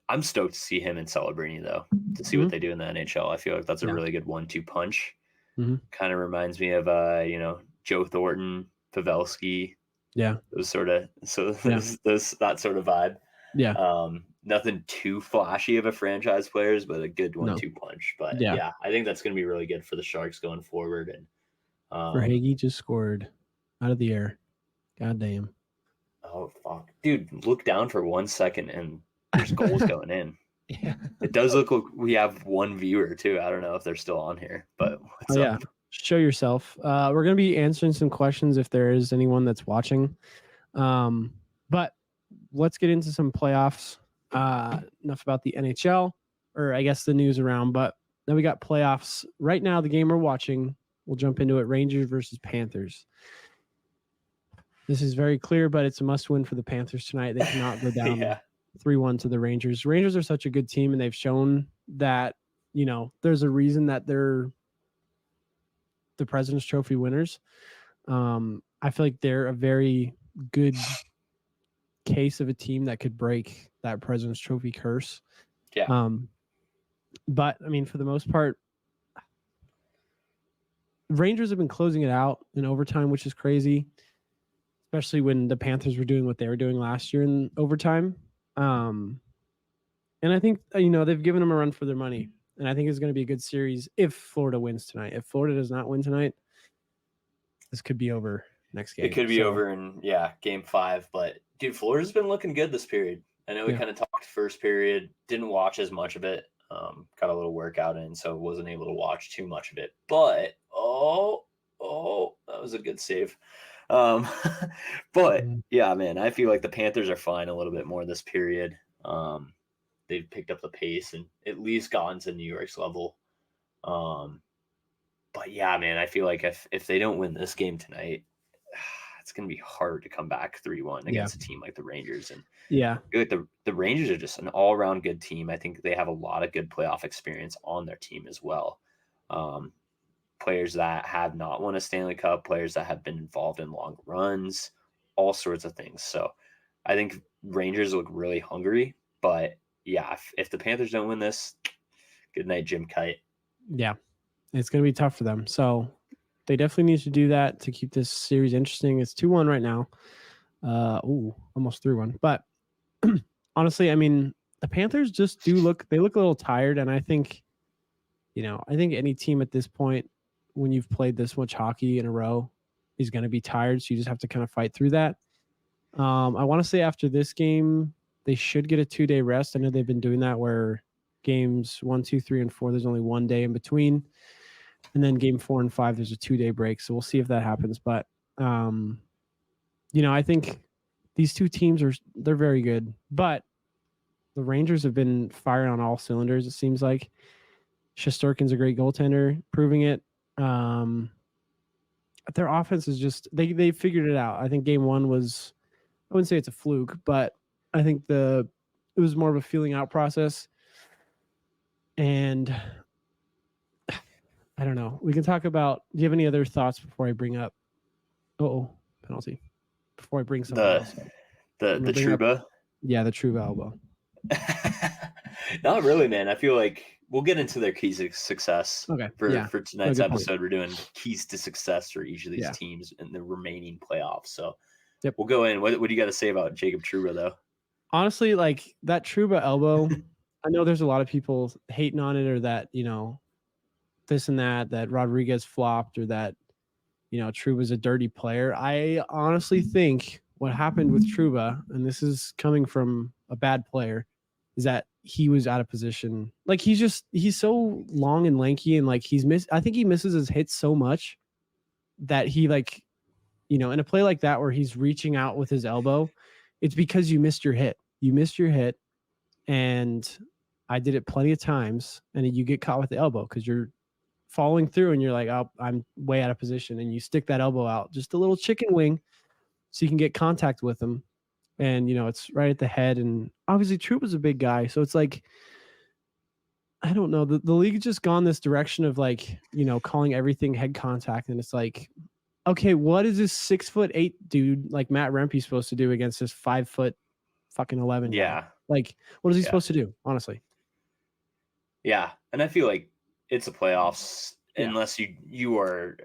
I'm stoked to see him and Celebrini though, to see what they do in the NHL. I feel like that's a really good 1-2 punch. Kind of reminds me of Joe Thornton, Pavelski. Yeah. That sort of vibe. Yeah. Nothing too flashy of a franchise players, but a good 1-2 punch. But yeah, I think that's going to be really good for the Sharks going forward. And Verhaeghe just scored out of the air. God damn. Oh fuck, dude! Look down for 1 second, and there's goals going in. Yeah. It does look like we have one viewer too. I don't know if they're still on here, but what's up? Yeah. Show yourself. We're going to be answering some questions if there is anyone that's watching. But let's get into some playoffs. Enough about the NHL, or I guess the news around, but then we got playoffs. Right now, the game we're watching, we'll jump into it, Rangers versus Panthers. This is very clear, but it's a must-win for the Panthers tonight. They cannot go down 3-1 to the Rangers. Rangers are such a good team, and they've shown that, there's a reason that they're the President's Trophy winners. I feel like they're a very good case of a team that could break that President's Trophy curse. Yeah. But I mean, for the most part, Rangers have been closing it out in overtime, which is crazy, especially when the Panthers were doing what they were doing last year in overtime. And I think, they've given them a run for their money, and I think it's going to be a good series if Florida wins tonight. If Florida does not win tonight, this could be over next game. It could be over in game 5, but dude, Florida's been looking good this period. I know we kind of talked first period, didn't watch as much of it. Got a little workout in, so wasn't able to watch too much of it. But that was a good save. But yeah, man, I feel like the Panthers are flying a little bit more this period. They've picked up the pace and at least gotten to New York's level. But yeah, man, I feel like if they don't win this game tonight, it's going to be hard to come back 3-1 against a team like the Rangers. And I feel like the Rangers are just an all-around good team. I think they have a lot of good playoff experience on their team as well. Players that have not won a Stanley Cup, players that have been involved in long runs, all sorts of things. So I think Rangers look really hungry. But yeah, if the Panthers don't win this, good night, Jim Kite. Yeah, it's going to be tough for them. So they definitely need to do that to keep this series interesting. It's 2-1 right now. Almost 3-1. But honestly, I mean, the Panthers just look a little tired. And I think, I think any team at this point, when you've played this much hockey in a row, is going to be tired. So you just have to kind of fight through that. I want to say after this game, they should get a 2-day rest. I know they've been doing that where games 1, 2, 3, and 4, there's only 1 day in between. And then game 4 and 5, there's a 2-day break. So we'll see if that happens. But, I think these two teams they're very good. But the Rangers have been firing on all cylinders, it seems like. Shesterkin's a great goaltender, proving it. Their offense is just, they figured it out. I think game 1 was, I wouldn't say it's a fluke, but I think it was more of a feeling out process. And I don't know. We can talk about. Do you have any other thoughts before I bring up? Penalty. Before I bring something else up. The Trouba. Yeah, the Trouba elbow. Not really, man. I feel like we'll get into their keys of success. Okay. For tonight's episode, point. we're doing keys to success for each of these teams in the remaining playoffs. So we'll go in. What do you got to say about Jacob Trouba, though? Honestly, like that Trouba elbow, I know there's a lot of people hating on it, or that, this and that Rodriguez flopped, or that, Trouba's a dirty player. I honestly think what happened with Trouba, and this is coming from a bad player, is that he was out of position. Like he's so long and lanky, and like I think he misses his hits so much that he, like, in a play like that where he's reaching out with his elbow, it's because you missed your hit. You missed your hit, and I did it plenty of times, and you get caught with the elbow because you're falling through and you're like, oh, I'm way out of position, and you stick that elbow out, just a little chicken wing, so you can get contact with him. And, it's right at the head. And obviously Trouba's a big guy. So it's like, I don't know. The league's just gone this direction of like, calling everything head contact. And it's like, okay, what is this 6'8" dude like Matt Rempe supposed to do against this 5'11" Yeah. guy? Like, what is he supposed to do, honestly? Yeah. And I feel like it's a playoffs. Unless you are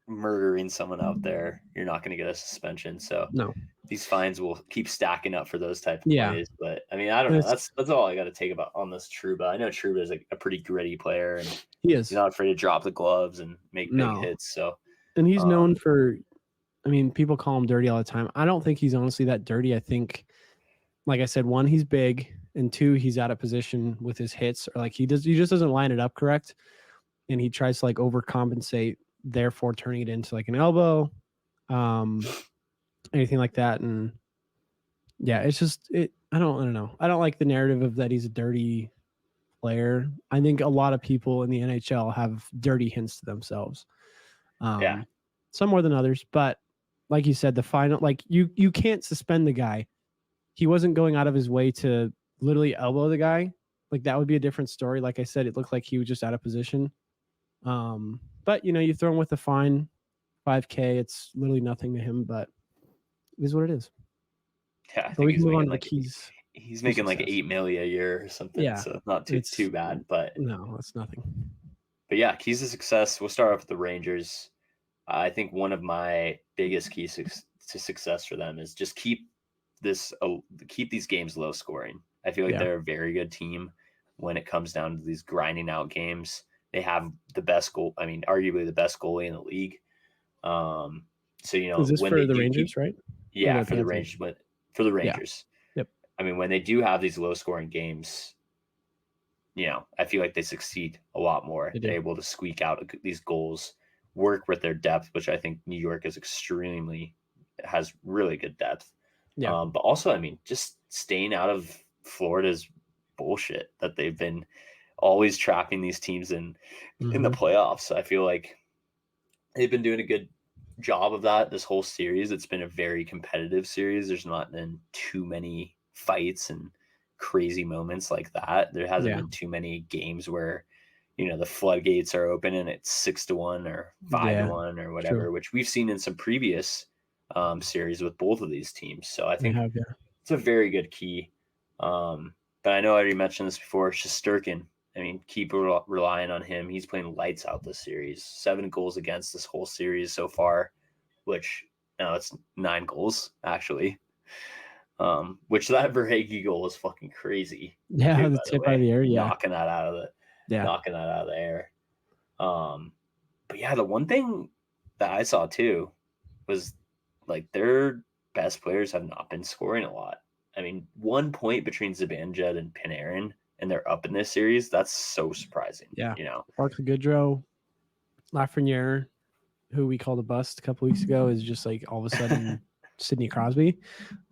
murdering someone out there, you're not going to get a suspension. So no, these fines will keep stacking up for those type of plays. But I mean, I don't know. That's all I got to take about on this Trouba. I know Trouba is a pretty gritty player, and he's not afraid to drop the gloves and make big hits. So, and he's known for, I mean, people call him dirty all the time. I don't think he's honestly that dirty. I think, like I said, one, he's big, and two, he's out of position with his hits, or like he just doesn't line it up correct, and he tries to like overcompensate, therefore turning it into like an elbow, anything like that. And yeah, it's just I don't know. I don't like the narrative of that he's a dirty player. I think a lot of people in the NHL have dirty hints to themselves. Some more than others, but like you said, the final, like you can't suspend the guy. He wasn't going out of his way to literally elbow the guy. Like that would be a different story. Like I said, it looked like he was just out of position. But you throw him with a fine, $5,000. It's literally nothing to him, but it is what it is. Yeah, I think he's making like keys. He's making like $8 million a year or something. Yeah, so not too bad. But no, it's nothing. But yeah, keys to success. We'll start off with the Rangers. I think one of my biggest keys to success for them is just keep these games low scoring. I feel like they're a very good team when it comes down to these grinding out games. They have the best goal. I mean, arguably the best goalie in the league. So is this when for the Rangers, right? Yeah, for the Rangers. But for the Rangers, yep. I mean, when they do have these low scoring games, I feel like they succeed a lot more. They're able to squeak out these goals, work with their depth, which I think New York has really good depth. Yeah. But also, I mean, just staying out of Florida's bullshit that they've been always trapping these teams in the playoffs. I feel like they've been doing a good job of that this whole series. It's been a very competitive series. There's not been too many fights and crazy moments like that. There hasn't been too many games where the floodgates are open and it's 6-1 or 5-1 or whatever, which we've seen in some previous series with both of these teams. So I think it's a very good key. But I know I already mentioned this before. Shesterkin. I mean, keep relying on him. He's playing lights out this series. 7 goals against this whole series so far, which now it's 9 goals actually. Which that Verhaeghe goal was fucking crazy. Yeah, too, the tip out of the air. Yeah, knocking that out of the air. But yeah, the one thing that I saw too was like their best players have not been scoring a lot. I mean, 1 point between Zibanejad and Panarin, and they're up in this series. That's so surprising. Yeah. Mark Goodrow, Lafreniere, who we called a bust a couple weeks ago, is just like all of a sudden Sidney Crosby.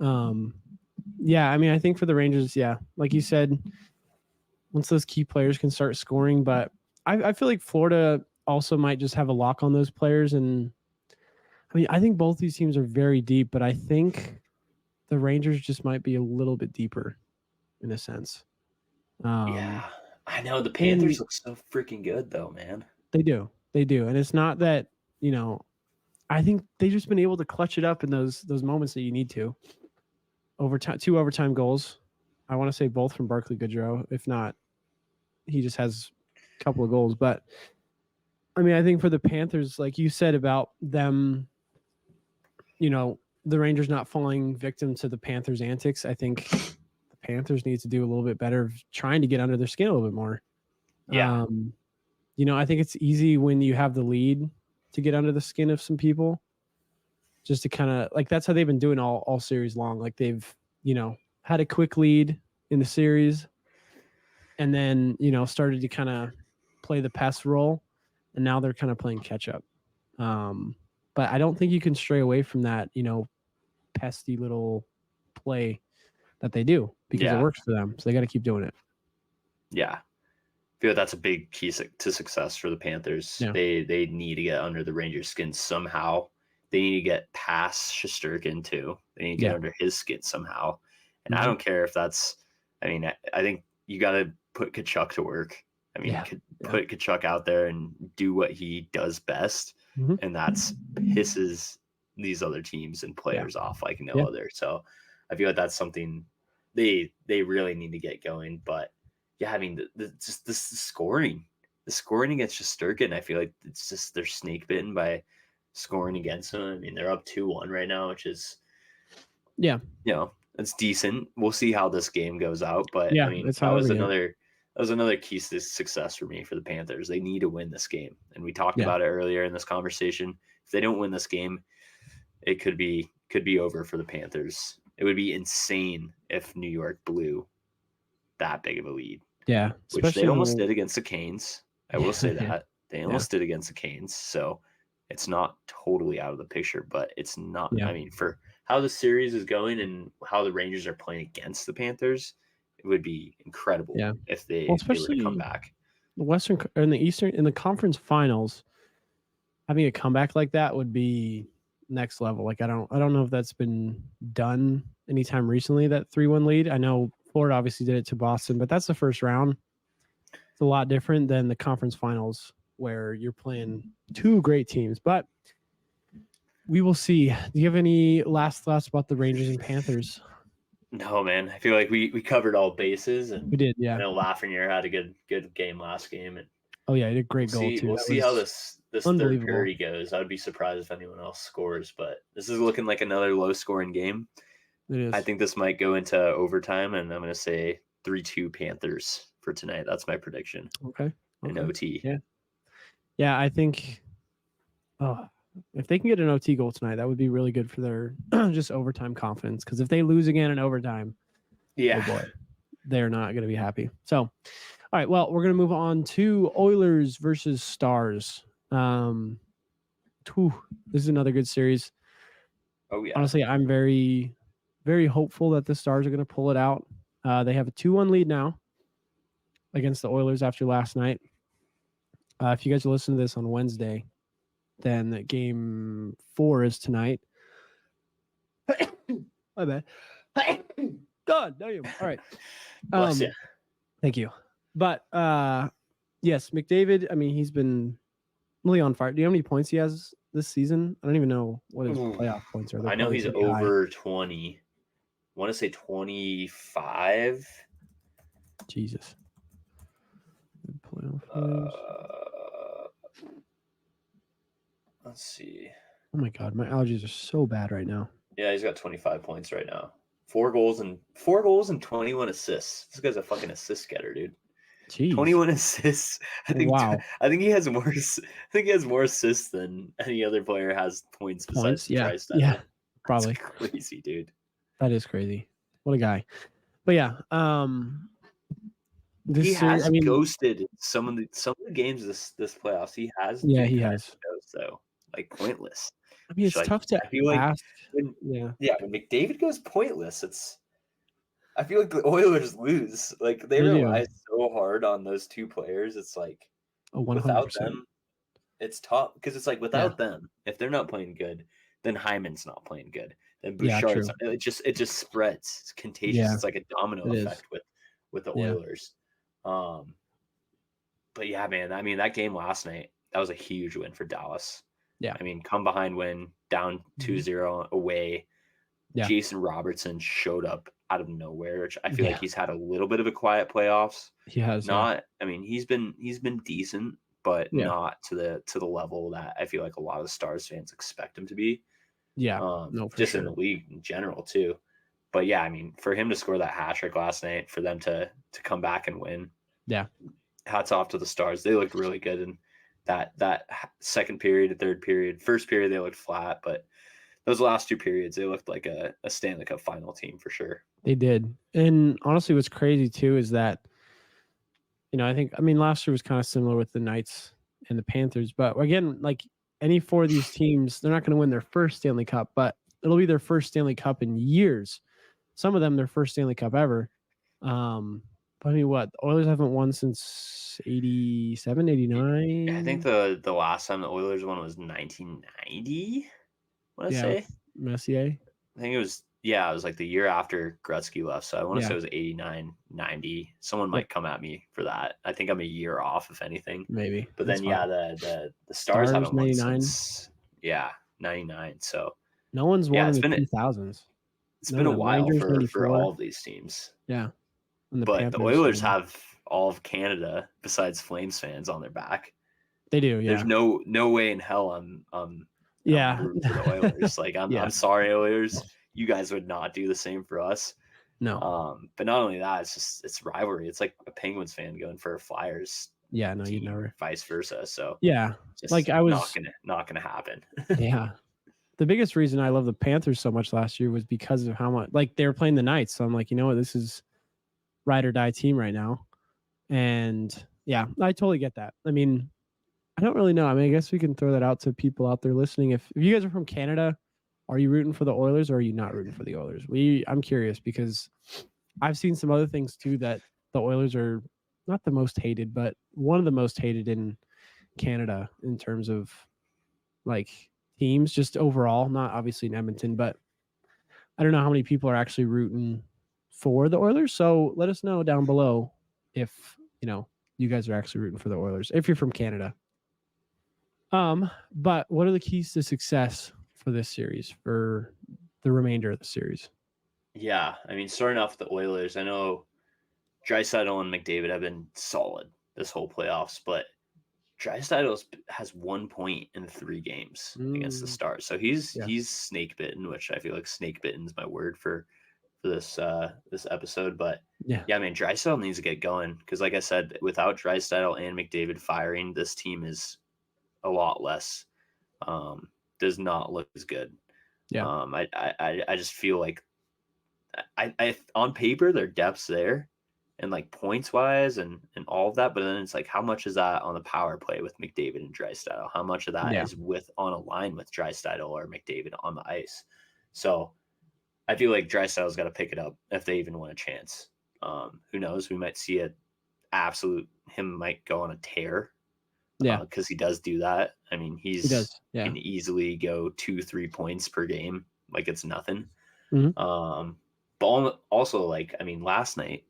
Yeah, I mean, I think for the Rangers, like you said, once those key players can start scoring, but I feel like Florida also might just have a lock on those players. And I mean, I think both these teams are very deep, but I think the Rangers just might be a little bit deeper in a sense. Yeah, I know the Panthers look so freaking good though, man. They do. And it's not that, I think they've just been able to clutch it up in those moments that you need to. Overtime, 2 overtime goals. I want to say both from Barclay Goodrow. If not, he just has a couple of goals. But I mean, I think for the Panthers, like you said about them, the Rangers not falling victim to the Panthers' antics, I think the Panthers need to do a little bit better of trying to get under their skin a little bit more. Yeah. I think it's easy when you have the lead to get under the skin of some people, just to kind of like, that's how they've been doing all series long. Like they've, had a quick lead in the series and then, started to kind of play the pass role, and now they're kind of playing catch up. But I don't think you can stray away from that, pesty little play that they do, because it works for them. So they got to keep doing it. Yeah. I feel like that's a big key to success for the Panthers. Yeah. They need to get under the Rangers' skin somehow. They need to get past Shesterkin too. They need to get under his skin somehow. And I don't care if that's, I think you got to put Tkachuk to work. Put Tkachuk out there and do what he does best. Mm-hmm. And that's pisses these other teams and players off like no other. So I feel like that's something they really need to get going. But yeah, the scoring against Shesterkin, I feel like it's just they're snake bitten by scoring against them. They're up 2-1 right now, which is it's decent. We'll see how this game goes out, but that was another key to success for me for the Panthers. They need to win this game, and we talked about it earlier in this conversation. If they don't win this game, it could be over for the Panthers. It would be insane if New York blew that big of a lead. Yeah, which they almost did against the Canes. I will say that they almost did against the Canes. So it's not totally out of the picture, but it's not. Yeah. For how the series is going and how the Rangers are playing against the Panthers, it would be incredible if they were to come back. The Western or in the Eastern, in the conference finals, having a comeback like that would be next level. Like I don't know if that's been done anytime recently, that 3-1 lead. I know Florida obviously did it to Boston, but that's the first round. It's a lot different than the conference finals where you're playing two great teams. But we will see. Do you have any last thoughts about the Rangers and Panthers? No, man. I feel like we covered all bases, and we did. Yeah. I know Lafreniere had a good game last game, and he did a great goal too. We'll see how this third period goes. I would be surprised if anyone else scores, but this is looking like another low-scoring game. It is. I think this might go into overtime, and I'm going to say 3-2 Panthers for tonight. That's my prediction. Okay. In OT. Yeah. Yeah, I think if they can get an OT goal tonight, that would be really good for their just overtime confidence. Because if they lose again in overtime, oh boy, they're not going to be happy. So, all right, well, we're going to move on to Oilers versus Stars. This is another good series. Oh, yeah. Honestly, I'm very, very hopeful that the Stars are going to pull it out. They have a 2-1 lead now against the Oilers after last night. If you guys listen to this on Wednesday, then game 4 is tonight. My bad. God damn. All right. Thank you. But yes, McDavid, he's been really on fire. Do you know how many points he has this season? I don't even know what his playoff points are. I know he's over 20. I want to say 25. Jesus. Let's see. Oh my God, my allergies are so bad right now. Yeah, he's got 25 points right now. 4 goals and 21 assists. This guy's a fucking assist getter, dude. Jeez. 21 assists. Wow. I think he has more. I think he has more assists than any other player has points besides Draisaitl. Yeah, probably. That's crazy, dude. That is crazy. What a guy. But yeah, he has ghosted some of the games this playoffs. He has. Yeah, he has. So pointless. It's tough to ask. When McDavid goes pointless, I feel like the Oilers lose. They rely so hard on those two players. It's without them, it's tough because it's without them, if they're not playing good, then Hyman's not playing good. Then Bouchard's it just spreads. It's contagious. Yeah, it's like a domino effect with the Oilers. But yeah, man. That game last night, a huge win for Dallas. Yeah. I mean, come behind win, down 2-0 away. Yeah. Jason Robertson showed up out of nowhere, which I feel like he's had a little bit of a quiet playoffs. He has. I mean, he's been decent, but not to the level that I feel like a lot of the Stars fans expect him to be. Yeah. No, for just sure. In the league in general too. But yeah, I mean, for him to score that hat trick last night, for them to come back and win. Yeah. Hats off to the Stars. They looked really good in that second period, third period. First period they looked flat, but those last two periods, they looked like a Stanley Cup final team for sure. They did. And honestly, what's crazy too is that, I mean, last year was kind of similar with the Knights and the Panthers. But again, like any four of these teams, they're not going to win their first Stanley Cup, but it'll be their first Stanley Cup in years. Some of them, their first Stanley Cup ever. But I mean, the Oilers haven't won since 87, 89? I think the last time the Oilers won was 1990. Let's say Messier. I think it was like the year after Gretzky left. So I want to say it was 89, 90. Someone might come at me for that. I think I'm a year off, if anything. Maybe. But then the Stars haven't won since 99. So no one's won in the 2000s. It's been a while for all of these teams. Yeah. But the Oilers have all of Canada besides Flames fans on their back. They do, yeah. There's no way in hell I'm rooting for the Oilers. Like I'm sorry, Oilers. You guys would not do the same for us. No. But not only that, it's rivalry. It's like a Penguins fan going for a Flyers. Yeah, no, you never. Vice versa. So yeah, like I was not gonna happen. Yeah. The biggest reason I love the Panthers so much last year was because of how much like they were playing the Knights. So I'm like, you know what, this is ride or die team right now. And yeah, I totally get that. I mean, I don't really know. I mean, I guess we can throw that out to people out there listening. If you guys are from Canada, are you rooting for the Oilers or are you not rooting for the Oilers? I'm curious because I've seen some other things too that the Oilers are not the most hated, but one of the most hated in Canada in terms of like teams, just overall, not obviously in Edmonton, but I don't know how many people are actually rooting for the Oilers. So let us know down below if, you guys are actually rooting for the Oilers, if you're from Canada. But what are the keys to success for this series, for the remainder of the series? Yeah, I mean, starting off with the Oilers, I know Draisaitl and McDavid have been solid this whole playoffs, but Draisaitl has 1 point in 3 games against the Stars. So he's snake bitten, which I feel like snake bitten is my word for this episode. But yeah, I mean, Draisaitl needs to get going because, like I said, without Draisaitl and McDavid firing, this team is a lot less. Does not look as good. Yeah. I just feel like I on paper their depth's there, and like points wise and all of that, but then it's like how much is that on the power play with McDavid and Draisaitl? How much of that is on a line with Draisaitl or McDavid on the ice? So I feel like Draisaitl's got to pick it up if they even want a chance. Who knows? We might see him might go on a tear. Yeah, because he does do that. I mean, he can easily go 2-3 points per game, like it's nothing. Mm-hmm. But also, like, I mean, last night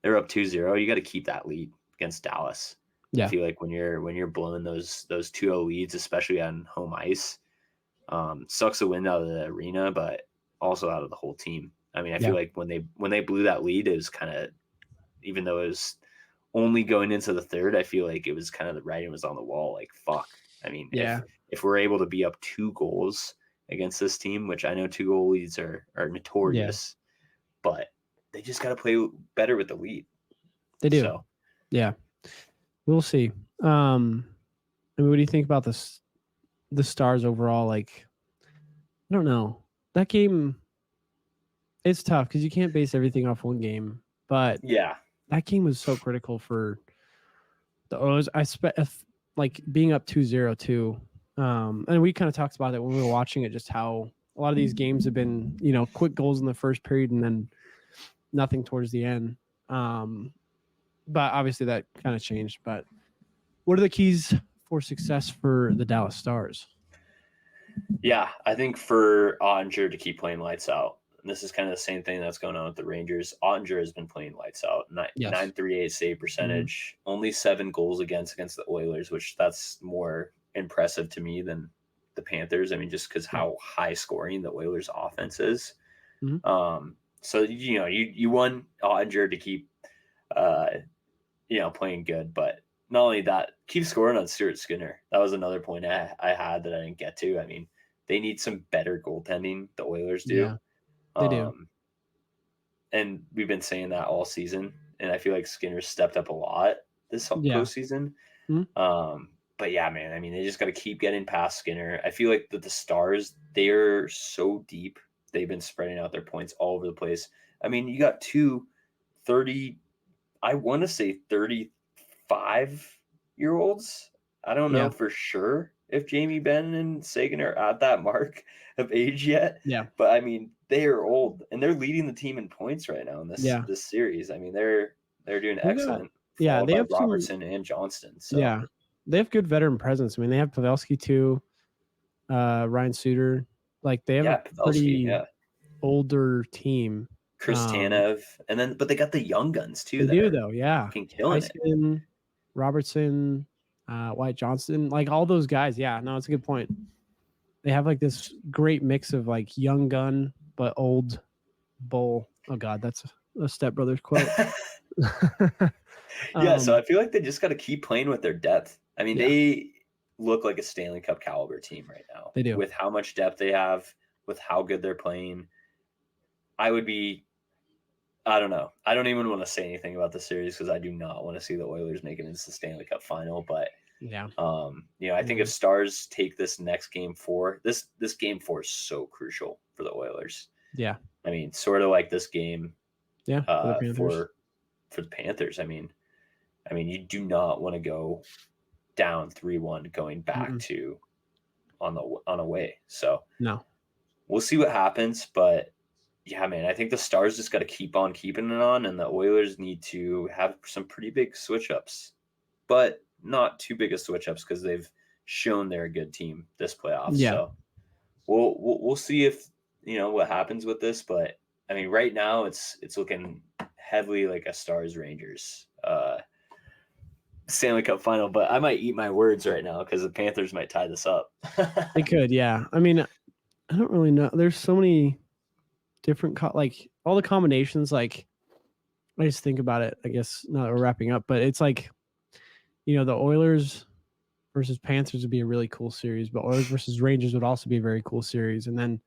they're up 2-0. You got to keep that lead against Dallas. Yeah, I feel like when you're blowing those 2-0 leads, especially on home ice, sucks the wind out of the arena, but also out of the whole team. I mean, I feel like when they blew that lead, it was kind of, even though it was only going into the third, I feel like it was kind of the writing was on the wall. Like, fuck. I mean, if we're able to be up 2 goals against this team, which I know 2-goal leads are notorious, but they just got to play better with the lead. They do. So, yeah, we'll see. I mean, what do you think about the Stars overall? Like, I don't know. That game, it's tough because you can't base everything off one game, but that game was so critical for the O's. Like being up 2-0 too. And we kind of talked about it when we were watching it, just how a lot of these games have been, quick goals in the first period and then nothing towards the end. But obviously that kind of changed. But what are the keys for success for the Dallas Stars? Yeah, I think for Ottinger to keep playing lights out. and this is kind of the same thing that's going on with the Rangers. Ottinger has been playing lights out. Yes. 938 save percentage, only 7 goals against the Oilers, which that's more impressive to me than the Panthers. I mean, just because how high scoring the Oilers offense is. So, you want Ottinger to keep, playing good, but not only that, keep scoring on Stuart Skinner. That was another point I had that I didn't get to. I mean, they need some better goaltending. The Oilers do. Yeah, they do. And we've been saying that all season. And I feel like Skinner's stepped up a lot this postseason. But yeah, man, I mean, they just got to keep getting past Skinner. I feel like the Stars, they're so deep. They've been spreading out their points all over the place. I mean, you got 35-year-olds. I don't know for sure if Jamie Benn and Sagan are at that mark of age yet. Yeah. But I mean, they are old and they're leading the team in points right now in this series. I mean, they're doing excellent. They have Robertson and Johnston. So yeah, they have good veteran presence. I mean, they have Pavelski too, Ryan Suter. Like they have a pretty older team. Chris Tanev, but they got the young guns too. They do though, yeah. Killing it. Robertson, White Johnston, like all those guys. Yeah, no, it's a good point. They have like this great mix of like young gun but old bull. Oh God, that's a Step Brothers quote. So I feel like they just got to keep playing with their depth. I mean, they look like a Stanley Cup caliber team right now. They do. With how much depth they have, with how good they're playing. I don't know. I don't even want to say anything about the series because I do not want to see the Oilers make it into the Stanley Cup final. But I think if Stars take this next game 4, this game 4 is so crucial for the Oilers. Yeah. I mean, sort of like this game. Yeah. For the Panthers. I mean, you do not want to go down 3-1 going back to on away. So no, we'll see what happens, but. Yeah, man, I think the Stars just got to keep on keeping it on, and the Oilers need to have some pretty big switch-ups, but not too big of switch-ups because they've shown they're a good team this playoffs. Yeah. So we'll see if what happens with this, but I mean, right now it's looking heavily like a Stars-Rangers Stanley Cup final, but I might eat my words right now because the Panthers might tie this up. They could, yeah. I mean, I don't really know. There's so many different like all the combinations. Like I just think about it, I guess now that we're wrapping up, but it's like the Oilers versus Panthers would be a really cool series, but Oilers versus Rangers would also be a very cool series. And then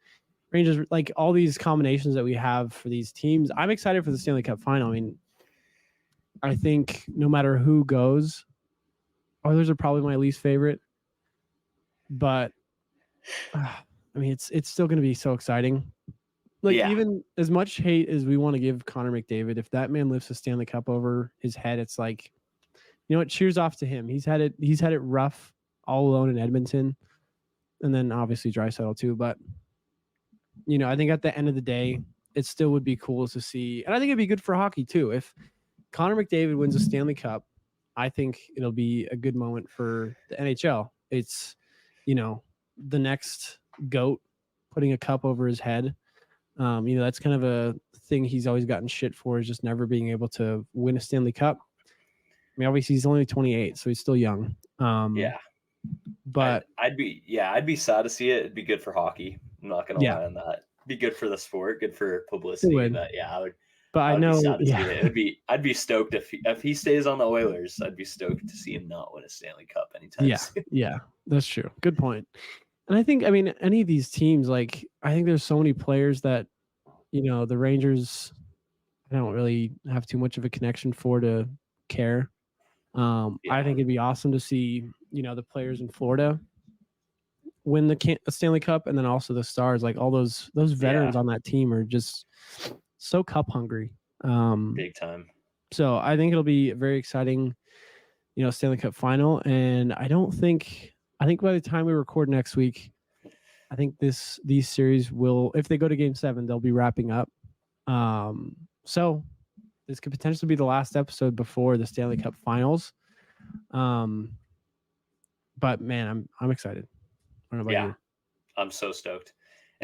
Rangers, like all these combinations that we have for these teams. I'm excited for the Stanley Cup final. I mean, I think no matter who goes, Oilers are probably my least favorite, but I mean it's still going to be so exciting. Like even as much hate as we want to give Connor McDavid, if that man lifts a Stanley Cup over his head, it's like, cheers off to him. He's had it rough all alone in Edmonton, and then obviously Draisaitl too. But I think at the end of the day, it still would be cool to see, and I think it'd be good for hockey too. If Connor McDavid wins a Stanley Cup, I think it'll be a good moment for the NHL. It's the next GOAT putting a cup over his head. That's kind of a thing he's always gotten shit for, is just never being able to win a Stanley Cup. I mean, obviously he's only 28, so he's still young. But I'd be sad to see it. It'd be good for hockey. I'm not gonna lie on that. It'd be good for the sport, good for publicity. But I would. But I know. Be sad to see it. I'd be stoked if he stays on the Oilers. I'd be stoked to see him not win a Stanley Cup anytime soon. Yeah, that's true. Good point. And I think, any of these teams, like, I think there's so many players that, the Rangers, I don't really have too much of a connection for to care. I think it'd be awesome to see, the players in Florida win the Stanley Cup, and then also the Stars. Like all those veterans on that team are just so cup hungry. Big time. So I think it'll be a very exciting, Stanley Cup final, and I think by the time we record next week, I think these series will, if they go to Game 7, they'll be wrapping up. So this could potentially be the last episode before the Stanley Cup Finals. But man, I'm excited. I don't know about you. I'm so stoked.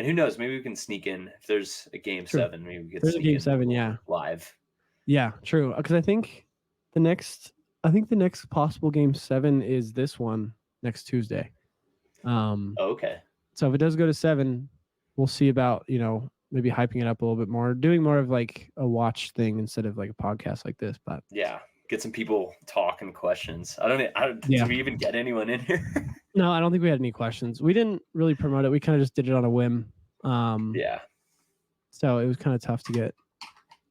And who knows? Maybe we can sneak in if there's a game True. 7. Maybe we could There's a sneak game in 7, yeah. live. Yeah, true. Because I think the next possible game 7 is this one next Tuesday. Okay. So if it does go to 7, we'll see about, maybe hyping it up a little bit more, doing more of like a watch thing instead of like a podcast like this. But yeah, get some people talking questions. I don't Yeah. Did we even get anyone in here? No, I don't think we had any questions. We didn't really promote it. We kind of just did it on a whim. Yeah. So it was kind of tough to get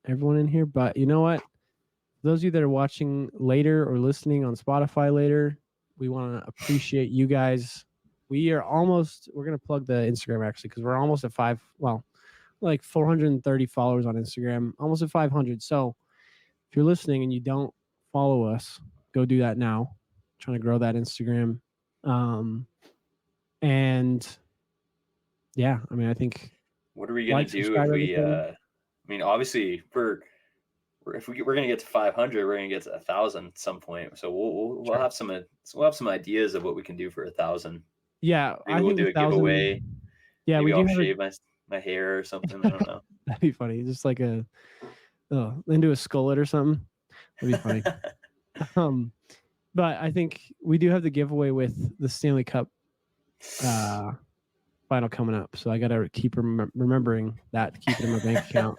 everyone in here. But you know what? Those of you that are watching later or listening on Spotify later, we want to appreciate you guys. We're going to plug the Instagram actually, because we're almost at 430 followers on Instagram, almost at 500. So if you're listening and you don't follow us, go do that now. I'm trying to grow that Instagram. And yeah, I mean, I think. What are we going to do if we, obviously we're going to get to 500, we're going to get to 1,000 at some point. So we'll have some ideas of what we can do for 1,000. Yeah, maybe we'll do a giveaway. Yeah, maybe I'll shave my hair or something. I don't know. That'd be funny. Just like into a skullet or something. That'd be funny. But I think we do have the giveaway with the Stanley Cup final coming up. So I got to keep remembering that to keep it in my bank account.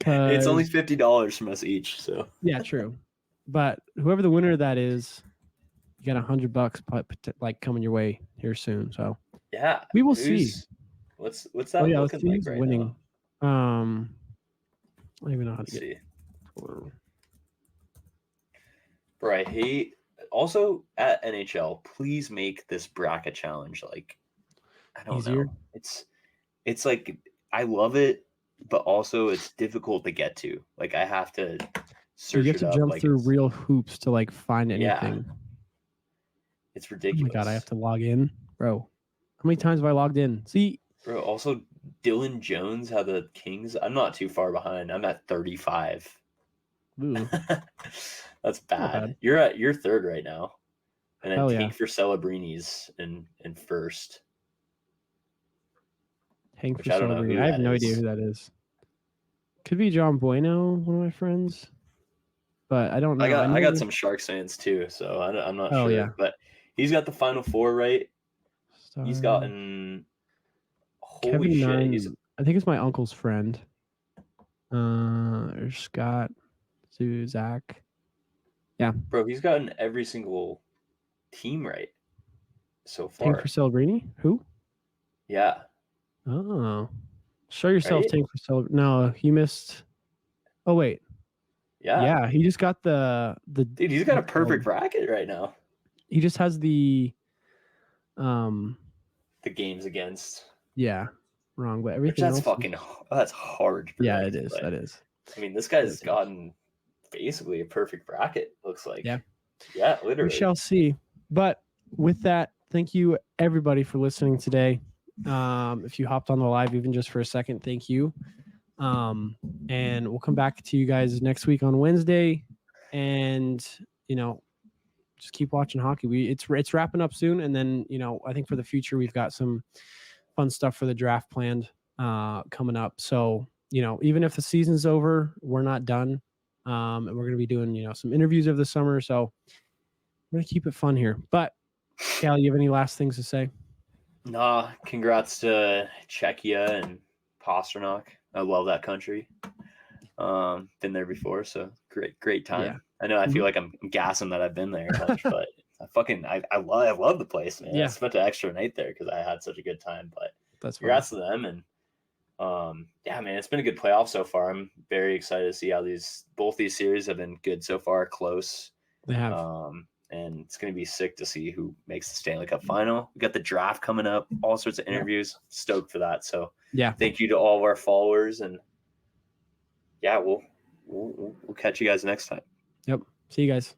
It's only $50 from us each. So yeah, true. But whoever the winner of that is, you got $100 like coming your way here soon. So yeah, we will see. What's that looking like right winning. now? I don't even know how to get it. Bro, I hate also at NHL, please make this bracket challenge like, I don't easier. know. It's like, I love it, but also it's difficult to get to. Like I have to search you have to jump through real hoops to like find anything. Yeah. It's ridiculous. Oh my God, I have to log in. Bro, how many times have I logged in? See? Bro, also Dylan Jones had the Kings. I'm not too far behind. I'm at 35. Ooh. That's bad. You're third right now. And then Tank for Celebrini's in first. Hank for Celebrini. I have no idea who that is. Could be John Bueno, one of my friends. But I don't know. I got some Sharks fans too, so I'm not sure. Yeah. But he's got the Final Four right. He's gotten holy Kevin shit. I think it's my uncle's friend. There's Scott, Sue, Zach. Yeah. Bro, he's gotten every single team right so far. Tank for Celebrini? Who? Yeah. Oh. Show yourself, right? Tank for Celebrini. No, he missed. Oh, wait. Yeah, he just got the dude, he's got a perfect bracket right now. He just has the games against. Yeah. Wrong, but everything else. That's hard. Yeah, it is. That is. I mean, this guy's gotten basically a perfect bracket, looks like. Yeah. Yeah, literally. We shall see. But with that, thank you everybody for listening today. If you hopped on the live even just for a second, thank you. And we'll come back to you guys next week on Wednesday, and just keep watching hockey. It's wrapping up soon, and then I think for the future we've got some fun stuff for the draft planned coming up. So even if the season's over, we're not done, and we're gonna be doing some interviews over the summer. So we're gonna keep it fun here. But Cal, you have any last things to say? Nah, congrats to Czechia and Pastrnak. I love that country. Been there before, so great time. Yeah. I know I feel like I'm gassing that I've been there a bunch, but I love the place, man. I spent an extra night there because I had such a good time. But congrats to them, and yeah, man, it's been a good playoff so far. I'm very excited to see how both these series have been good so far, close. They have. And it's going to be sick to see who makes the Stanley Cup final. We got the draft coming up, all sorts of interviews. Stoked for that. So yeah, thank you to all of our followers, and yeah, we'll catch you guys next time. Yep. See you guys.